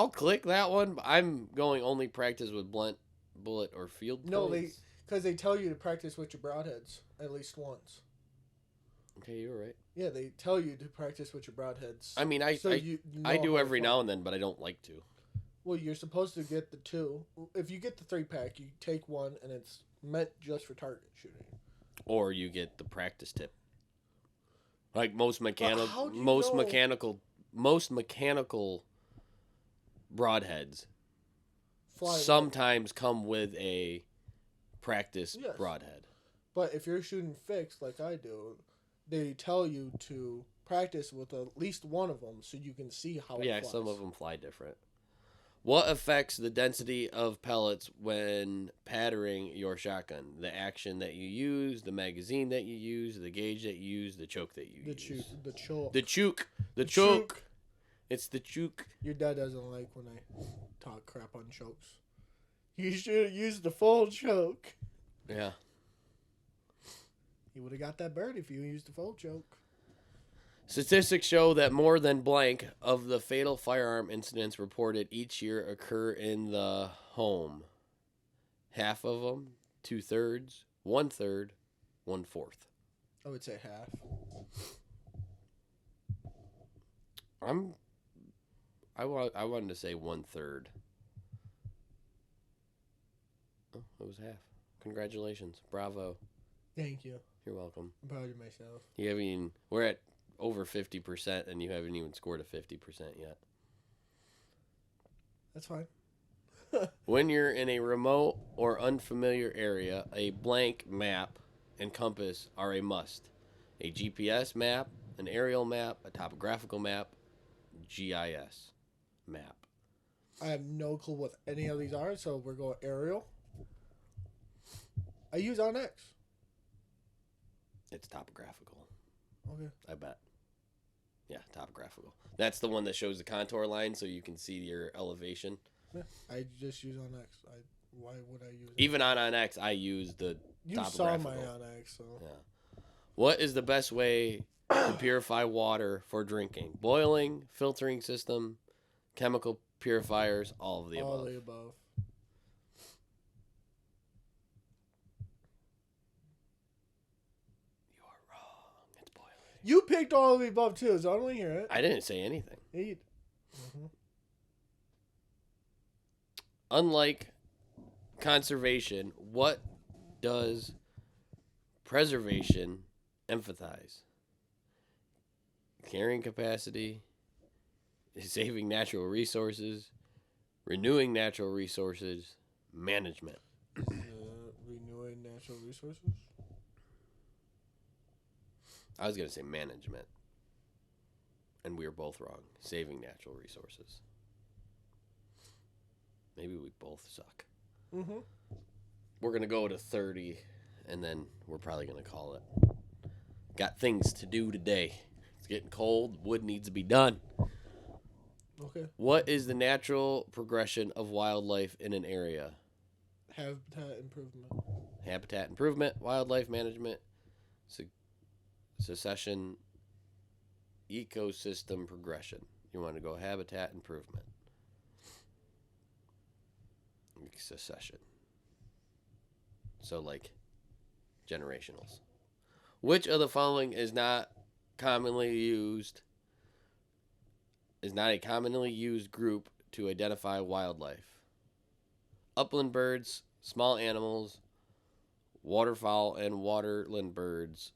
Speaker 1: click that one. I'm going only practice with blunt, bullet, or field
Speaker 2: No,
Speaker 1: points.
Speaker 2: because they tell you to practice with your broadheads at least once.
Speaker 1: Okay, you're right.
Speaker 2: Yeah, they tell you to practice with your broadheads.
Speaker 1: I mean, I do every now and then, but I don't like to.
Speaker 2: Well, you're supposed to get the 2. If you get the 3-pack, you take 1, and it's meant just for target shooting.
Speaker 1: Or you get the practice tip. Like most
Speaker 2: mechanical
Speaker 1: broadheads
Speaker 2: Fly
Speaker 1: sometimes come with a practice
Speaker 2: Yes.
Speaker 1: broadhead.
Speaker 2: But if you're shooting fixed like I do, they tell you to practice with at least one of them so you can see how
Speaker 1: Yeah,
Speaker 2: it flies.
Speaker 1: some of them fly different. What affects the density of pellets when patterning your shotgun? The action that you use, the magazine that you use, the gauge that you use, the choke that you use.
Speaker 2: The choke.
Speaker 1: The choke. The choke. It's the choke.
Speaker 2: Your dad doesn't like when I talk crap on chokes. You should use the full choke.
Speaker 1: Yeah.
Speaker 2: He would have got that bird if you used the full choke.
Speaker 1: Statistics show that more than blank of the fatal firearm incidents reported each year occur in the home. Half of them, 2/3, 1/3, 1/4.
Speaker 2: I would say half.
Speaker 1: I wanted to say 1/3. Oh, it was half. Congratulations, bravo.
Speaker 2: Thank you.
Speaker 1: You're welcome.
Speaker 2: I'm proud of myself.
Speaker 1: You haven't even. We're at over 50%, and you haven't even scored a 50% yet.
Speaker 2: That's fine.
Speaker 1: When you're in a remote or unfamiliar area, a blank map and compass are a must. A GPS map, an aerial map, a topographical map, GIS map.
Speaker 2: I have no clue what any of these are, so we're going aerial. I use OnX.
Speaker 1: It's topographical.
Speaker 2: Okay.
Speaker 1: I bet. Yeah, topographical. That's the one that shows the contour line so you can see your elevation.
Speaker 2: Yeah, I just use OnX. Why would I use it?
Speaker 1: Even on OnX, I use the
Speaker 2: You
Speaker 1: topographical.
Speaker 2: saw my OnX, so.
Speaker 1: Yeah. What is the best way to purify water for drinking? Boiling, filtering system, chemical purifiers, all of the above.
Speaker 2: All of the above.
Speaker 1: You are wrong. It's boiling.
Speaker 2: You picked all of the above too, so I don't want to hear it.
Speaker 1: I didn't say anything.
Speaker 2: Mm-hmm.
Speaker 1: Unlike conservation, what does preservation emphasize? Carrying capacity, saving natural resources, renewing natural resources, management.
Speaker 2: Renewing natural resources?
Speaker 1: I was going to say management. And we were both wrong. Saving natural resources. Maybe we both suck.
Speaker 2: Mm-hmm.
Speaker 1: We're going to go to 30, and then we're probably going to call it. Got things to do today. It's getting cold. Wood needs to be done.
Speaker 2: Okay.
Speaker 1: What is the natural progression of wildlife in an area?
Speaker 2: Habitat improvement.
Speaker 1: Habitat improvement, wildlife management, succession, ecosystem progression. You want to go habitat improvement. Succession. So, like, generationals. Which of the following is not a commonly used group to identify wildlife? Upland birds, small animals, waterfowl and waterland birds,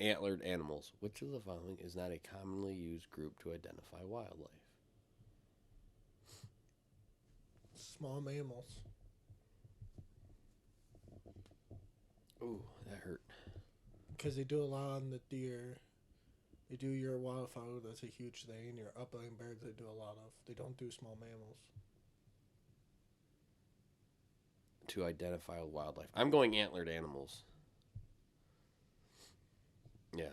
Speaker 1: antlered animals. Which of the following is not a commonly used group to identify wildlife?
Speaker 2: Small mammals.
Speaker 1: Ooh, that hurt.
Speaker 2: Because they do a lot on the deer. They do your wildfowl, that's a huge thing. Your upland birds, they do a lot of. They don't do small mammals.
Speaker 1: To identify wildlife. I'm going antlered animals. Yeah.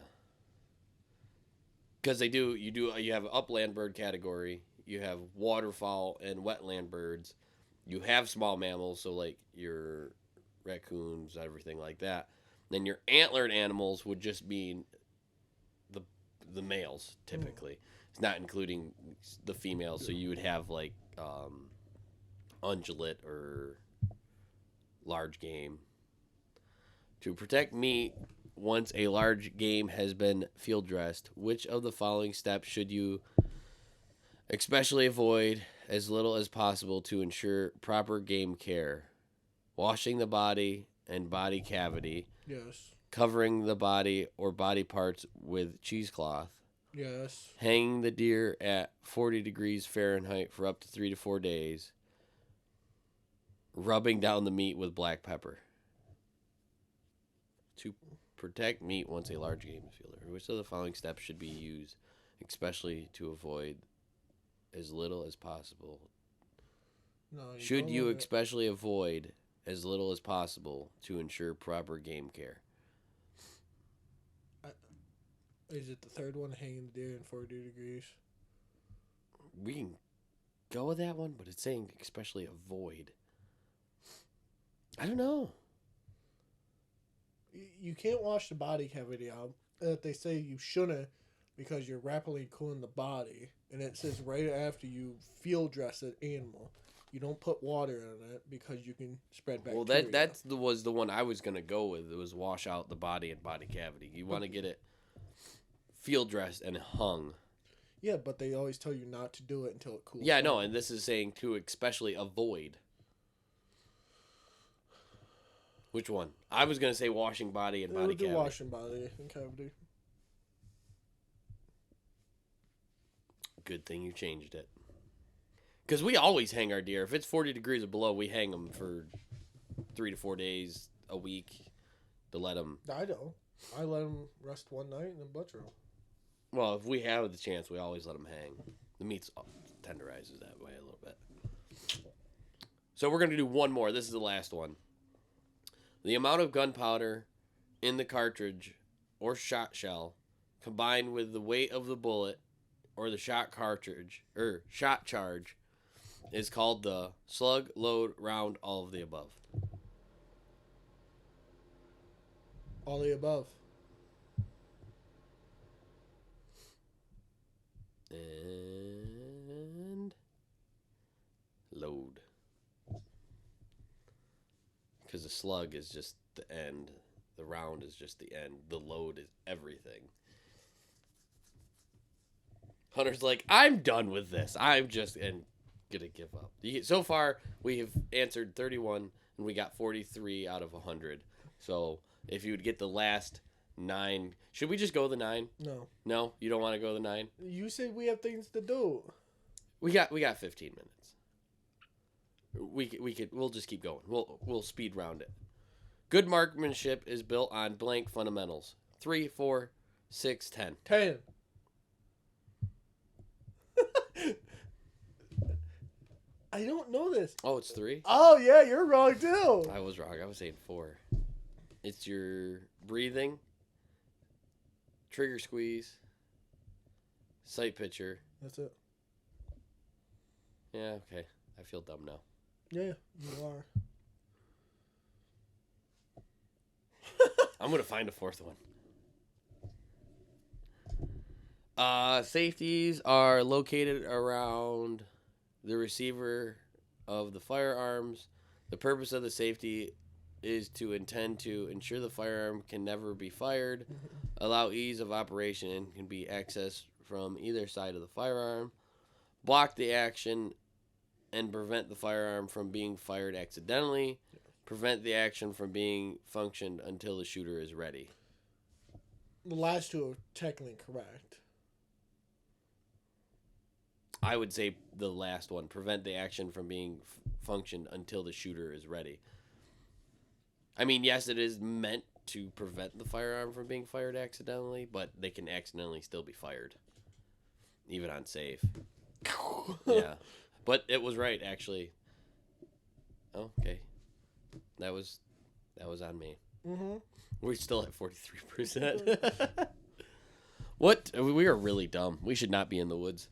Speaker 1: Because you have an upland bird category. You have waterfowl and wetland birds. You have small mammals, so like your raccoons, everything like that. Then your antlered animals would just mean the males, typically. It's not including the females, so you would have like ungulate or large game. To protect meat once a large game has been field dressed, which of the following steps should you especially avoid as little as possible to ensure proper game care? Washing the body and body cavity.
Speaker 2: Yes.
Speaker 1: Covering the body or body parts with cheesecloth.
Speaker 2: Yes.
Speaker 1: Hanging the deer at 40 degrees Fahrenheit for up to 3 to 4 days. Rubbing down the meat with black pepper. To protect meat once a large game is fielded. Which of the following steps should be used, especially to avoid as little as possible?
Speaker 2: No,
Speaker 1: Should you
Speaker 2: don't
Speaker 1: especially avoid as little as possible to ensure proper game care?
Speaker 2: Is it the third one, hanging the deer in 40 degrees?
Speaker 1: We can go with that one, but it's saying especially avoid. I don't know.
Speaker 2: You can't wash the body cavity out. They say you shouldn't because you're rapidly cooling the body. And it says right after you field dress an animal, you don't put water in it because you can spread bacteria.
Speaker 1: Well, was the one I was gonna go with. It was wash out the body and body cavity. You want to get it field dressed and hung.
Speaker 2: Yeah, but they always tell you not to do it until it cools.
Speaker 1: Yeah, I know, and this is saying to especially avoid. Which one? I was gonna say washing body and body cavity.
Speaker 2: Washing body and cavity.
Speaker 1: Good thing you changed it. Because we always hang our deer. If it's 40 degrees or below, we hang them for 3 to 4 days a week to let them.
Speaker 2: I don't. I let them rest one night and then butcher them.
Speaker 1: Well, if we have the chance, we always let them hang. The meat tenderizes that way a little bit. So we're going to do one more. This is the last one. The amount of gunpowder in the cartridge or shot shell combined with the weight of the bullet or the shot cartridge or shot charge is called the slug, load, round, all of the above.
Speaker 2: All the above.
Speaker 1: And load. Because the slug is just the end. The round is just the end. The load is everything. Hunter's like, I'm done with this. I'm just gonna give up. So far, we have answered 31, and we got 43 out of 100. So if you would get the last 9, should we just go the 9?
Speaker 2: No.
Speaker 1: No, you don't want to go the 9.
Speaker 2: You said we have things to do.
Speaker 1: We got 15 minutes. We'll just keep going. We'll speed round it. Good marksmanship is built on blank fundamentals. 3, 4, 6, 10.
Speaker 2: 10. I don't know this.
Speaker 1: Oh, it's 3?
Speaker 2: Oh, yeah, you're wrong, too.
Speaker 1: I was wrong. I was saying 4. It's your breathing, trigger squeeze, sight picture.
Speaker 2: That's it.
Speaker 1: Yeah, okay. I feel dumb now.
Speaker 2: Yeah, you are.
Speaker 1: I'm going to find a 4th one. Safeties are located around the receiver of the firearms. The purpose of the safety is to intend to ensure the firearm can never be fired, allow ease of operation, and can be accessed from either side of the firearm, block the action, and prevent the firearm from being fired accidentally, prevent the action from being functioned until the shooter is ready.
Speaker 2: The last two are technically correct.
Speaker 1: I would say the last one, prevent the action from being functioned until the shooter is ready. I mean, yes, it is meant to prevent the firearm from being fired accidentally, but they can accidentally still be fired, even on safe. Yeah, but it was right, actually. Oh, okay, that was on me.
Speaker 2: Mm-hmm.
Speaker 1: We're still at 43%. What? We are really dumb. We should not be in the woods.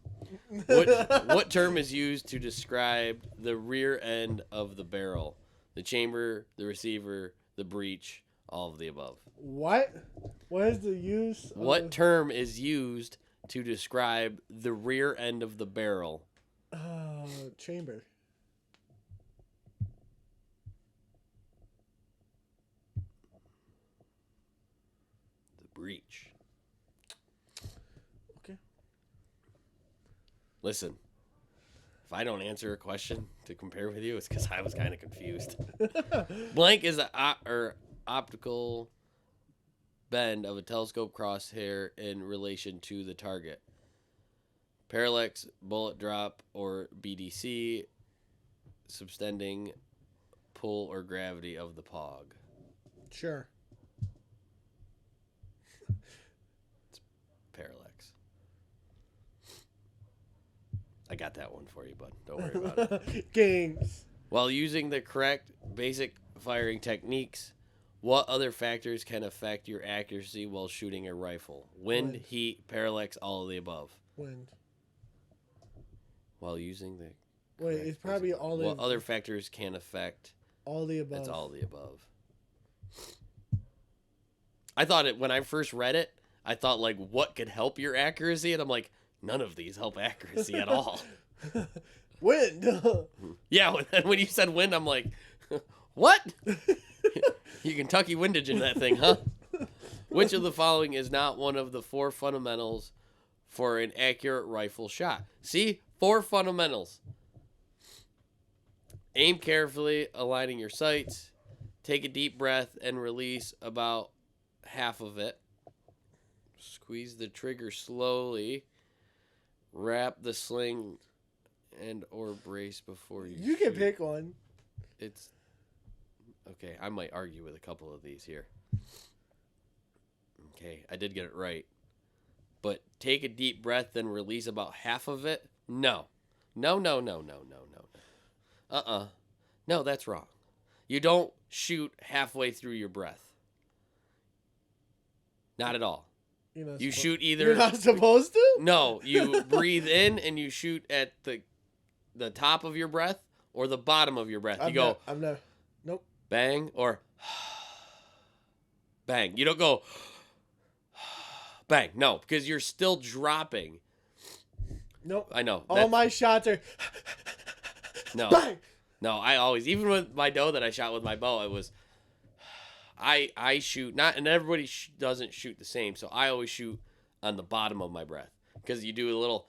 Speaker 1: What term is used to describe the rear end of the barrel? The chamber, the receiver, the breech, all of the above.
Speaker 2: What? What is the use?
Speaker 1: What term is used to describe the rear end of the barrel?
Speaker 2: Chamber.
Speaker 1: The breech.
Speaker 2: Okay.
Speaker 1: Listen, if I don't answer a question to compare with you, it's because I was kind of confused. Blank is an optical bend of a telescope crosshair in relation to the target. Parallax, bullet drop, or BDC, subtending pull or gravity of the POG.
Speaker 2: Sure.
Speaker 1: Parallax. I got that one for you, bud. Don't worry about it.
Speaker 2: Games.
Speaker 1: While using the correct basic firing techniques, what other factors can affect your accuracy while shooting a rifle? Wind, heat, parallax, all of the above.
Speaker 2: Wind.
Speaker 1: While using the
Speaker 2: Wait, it's probably all
Speaker 1: what other factors can affect?
Speaker 2: All the above.
Speaker 1: It's all the above. I thought it when I first read it. I thought like, what could help your accuracy? And I'm like, none of these help accuracy at all.
Speaker 2: Wind.
Speaker 1: Yeah, when you said wind, I'm like, what? You Kentucky windage in that thing, huh? Which of the following is not one of the 4 fundamentals for an accurate rifle shot? See? 4 fundamentals. Aim carefully, aligning your sights. Take a deep breath and release about half of it. Squeeze the trigger slowly. Wrap the sling and or brace before you
Speaker 2: You can pick one.
Speaker 1: It's okay. I might argue with a couple of these here. Okay, I did get it right. But take a deep breath, then release about half of it. No. No. No, that's wrong. You don't shoot halfway through your breath. Not at all. You shoot either.
Speaker 2: You're not supposed to?
Speaker 1: No, you breathe in and you shoot at the top of your breath or the bottom of your breath.
Speaker 2: Nope.
Speaker 1: Bang or bang. You don't go bang. No, because you're still dropping.
Speaker 2: Nope.
Speaker 1: I know.
Speaker 2: All my shots are
Speaker 1: no.
Speaker 2: bang.
Speaker 1: No, I always, even with my doe that I shot with my bow, it was I shoot not, and everybody doesn't shoot the same, so I always shoot on the bottom of my breath because you do a little,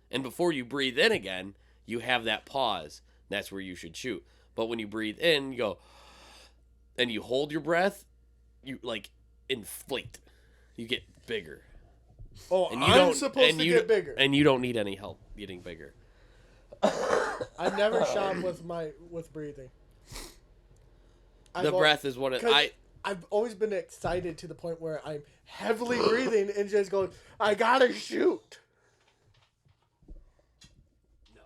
Speaker 1: and before you breathe in again, you have that pause. That's where you should shoot. But when you breathe in, you go, and you hold your breath, you like inflate. You get bigger.
Speaker 2: Oh,
Speaker 1: and you
Speaker 2: I'm supposed to get bigger,
Speaker 1: and you don't need any help getting bigger.
Speaker 2: I've never shot with breathing.
Speaker 1: The breath is one of
Speaker 2: I've always been excited to the point where I'm heavily breathing and just going, I gotta shoot.
Speaker 1: No,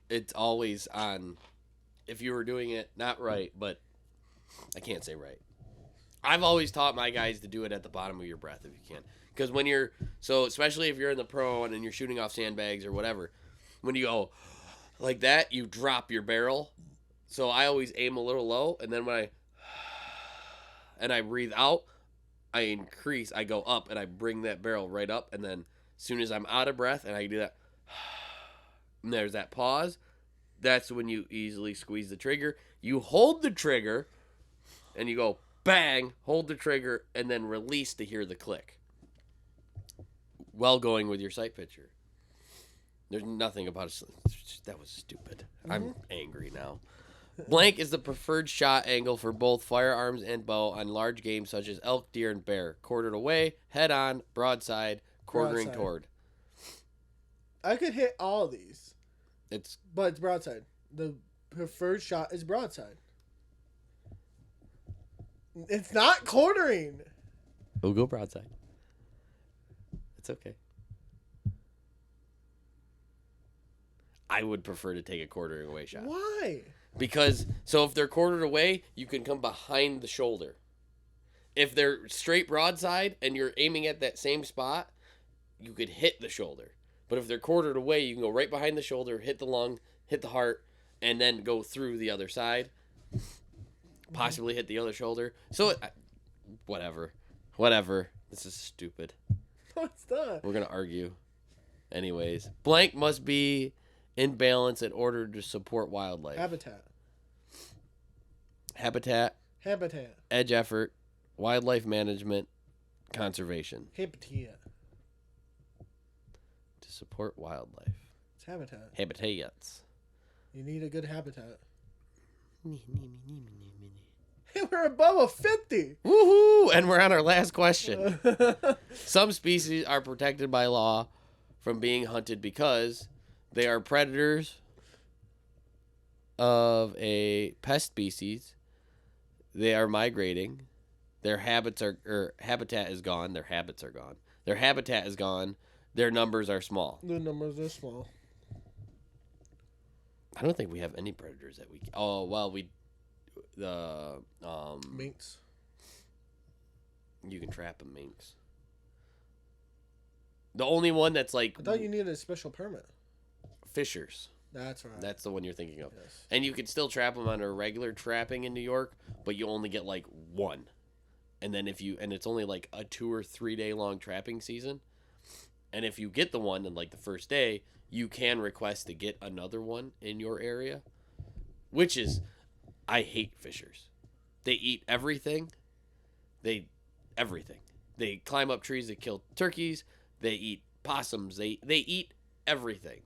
Speaker 1: it's always on. If you were doing it not right, but I can't say right. I've always taught my guys to do it at the bottom of your breath if you can. Because when you're, especially if you're in the pro and you're shooting off sandbags or whatever, when you go like that, you drop your barrel. So I always aim a little low, and then when I breathe out, I increase, I go up, and I bring that barrel right up, and then as soon as I'm out of breath, and I do that, and there's that pause, that's when you easily squeeze the trigger. You hold the trigger, and you go bang, hold the trigger, and then release to hear the click. Well going with your sight picture. There's nothing about it. That was stupid. Mm-hmm. I'm angry now. Blank is the preferred shot angle for both firearms and bow on large game such as elk, deer, and bear. Quartered away, head on, broadside, quartering toward.
Speaker 2: I could hit all of these. But it's broadside. The preferred shot is broadside. It's not quartering.
Speaker 1: We'll go broadside. It's okay. I would prefer to take a quartering away shot.
Speaker 2: Why?
Speaker 1: Because, so if they're quartered away, you can come behind the shoulder. If they're straight broadside and you're aiming at that same spot, you could hit the shoulder. But if they're quartered away, you can go right behind the shoulder, hit the lung, hit the heart, and then go through the other side. Possibly hit the other shoulder. So, whatever. This is stupid.
Speaker 2: No, it's not.
Speaker 1: We're going to argue. Anyways. Blank must be in balance in order to support wildlife. Habitat. Edge effort. Wildlife management. Conservation.
Speaker 2: Habitat.
Speaker 1: To support wildlife.
Speaker 2: It's habitat.
Speaker 1: Habitats.
Speaker 2: You need a good habitat. Hey, we're above a 50.
Speaker 1: Woohoo! And we're on our last question. Some species are protected by law from being hunted because they are predators of a pest species. They are migrating. Their habitat is gone. Their habits are gone. Their habitat is gone. Their numbers are small.
Speaker 2: The numbers are small.
Speaker 1: I don't think we have any predators that we. Oh well, the
Speaker 2: Minks.
Speaker 1: You can trap a minx. The only one that's like
Speaker 2: I thought you needed a special permit.
Speaker 1: fishers.
Speaker 2: That's right.
Speaker 1: That's the one you're thinking of.
Speaker 2: Yes.
Speaker 1: And you can still trap them on a regular trapping in New York, but you only get like one. And then it's only like a 2 or 3 day long trapping season. And if you get the one in like the first day, you can request to get another one in your area, which is, I hate fishers. They eat everything. Everything. They climb up trees that kill turkeys. They eat possums. They eat everything.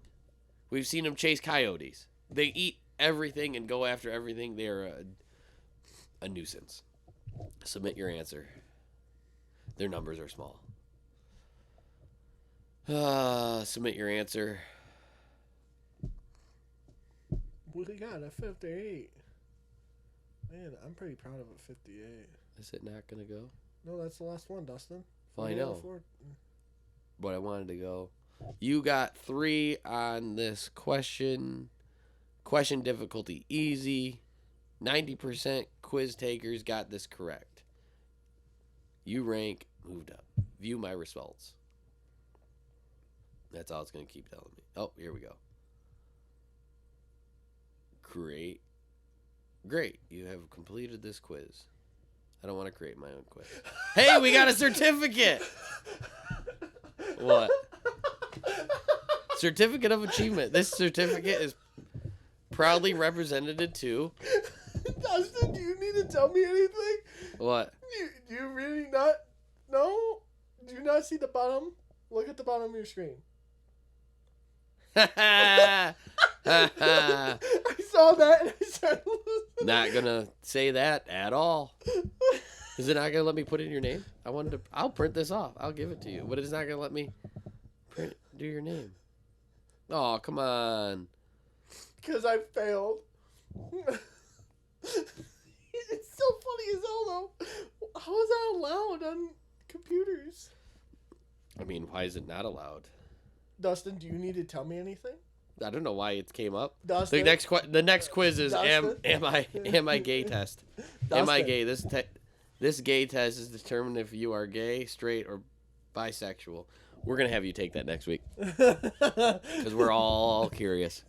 Speaker 1: We've seen them chase coyotes. They eat everything and go after everything. They are a nuisance. Submit your answer. Their numbers are small. Submit your answer.
Speaker 2: What do you got? A 58. Man, I'm pretty proud of a 58.
Speaker 1: Is it not going to go?
Speaker 2: No, that's the last one, Dustin.
Speaker 1: Well, I know. But I wanted to go. You got 3 on this question. Question difficulty easy. 90% quiz takers got this correct. You rank moved up. View my results. That's all it's going to keep telling me. Oh, here we go. Great. You have completed this quiz. I don't want to create my own quiz. Hey, we got a certificate. What? Certificate of achievement. This certificate is proudly represented to.
Speaker 2: Dustin, do you need to tell me anything?
Speaker 1: What?
Speaker 2: Do you really not? No? Do you not see the bottom? Look at the bottom of your screen. I saw that and I started losing.
Speaker 1: Not gonna say that at all. Is it not gonna let me put in your name? I'll print this off. I'll give it to you. But it's not gonna let me do your name. Oh, come on.
Speaker 2: Because I failed. It's so funny as hell though. How is that allowed on computers?
Speaker 1: I mean, why is it not allowed?
Speaker 2: Dustin, do you need to tell me anything?
Speaker 1: I don't know why it came up.
Speaker 2: Dustin,
Speaker 1: The next quiz is
Speaker 2: Dustin?
Speaker 1: am I gay test. Am I gay? This gay test is determined if you are gay, straight, or bisexual. We're gonna have you take that next week because we're all curious.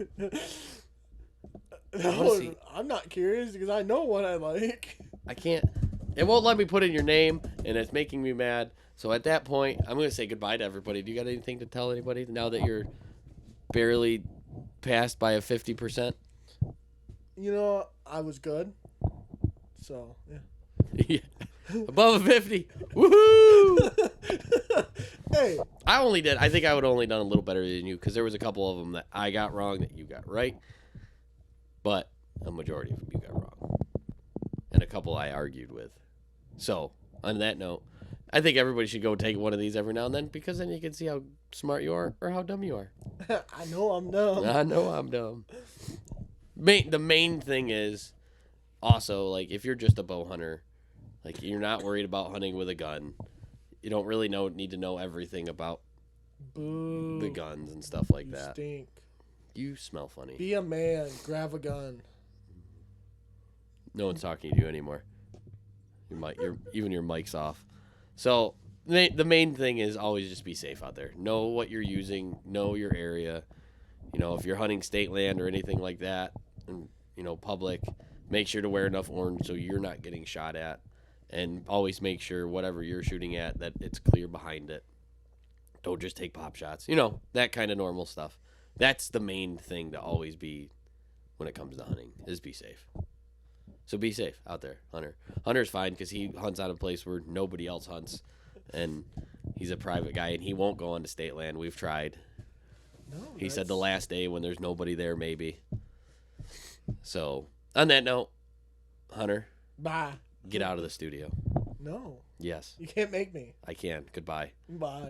Speaker 2: No, I'm not curious because I know what I like.
Speaker 1: I can't. It won't let me put in your name, and it's making me mad. So at that point, I'm gonna say goodbye to everybody. Do you got anything to tell anybody now that you're barely passed by a 50%?
Speaker 2: You know, I was good. So yeah.
Speaker 1: Yeah. Above a 50. Woohoo!
Speaker 2: Hey.
Speaker 1: I think I would have only done a little better than you because there was a couple of them that I got wrong that you got right. But a majority of them you got wrong. And a couple I argued with. So, on that note, I think everybody should go take one of these every now and then because then you can see how smart you are or how dumb you are.
Speaker 2: I know I'm dumb.
Speaker 1: I know I'm dumb. The main thing is also, like, if you're just a bow hunter, like, you're not worried about hunting with a gun. You don't really need to know everything about
Speaker 2: Boo.
Speaker 1: the guns and stuff like
Speaker 2: You
Speaker 1: that.
Speaker 2: Stink.
Speaker 1: You smell funny.
Speaker 2: Be a man. Grab a gun.
Speaker 1: No one's talking to you anymore. Even your mic's off. So the main thing is always just be safe out there. Know what you're using. Know your area. You know, if you're hunting state land or anything like that, and public, make sure to wear enough orange so you're not getting shot at, and always make sure whatever you're shooting at that it's clear behind it. Don't just take pop shots. That kind of normal stuff. That's the main thing to always be when it comes to hunting is be safe. So be safe out there, Hunter. Hunter's fine because he hunts out a place where nobody else hunts, and he's a private guy, and he won't go onto state land. We've tried.
Speaker 2: No,
Speaker 1: He said the last day when there's nobody there, maybe. So, on that note, Hunter,
Speaker 2: Bye.
Speaker 1: get out of the studio.
Speaker 2: No.
Speaker 1: Yes,
Speaker 2: You can't make me.
Speaker 1: I can. Goodbye.
Speaker 2: Bye.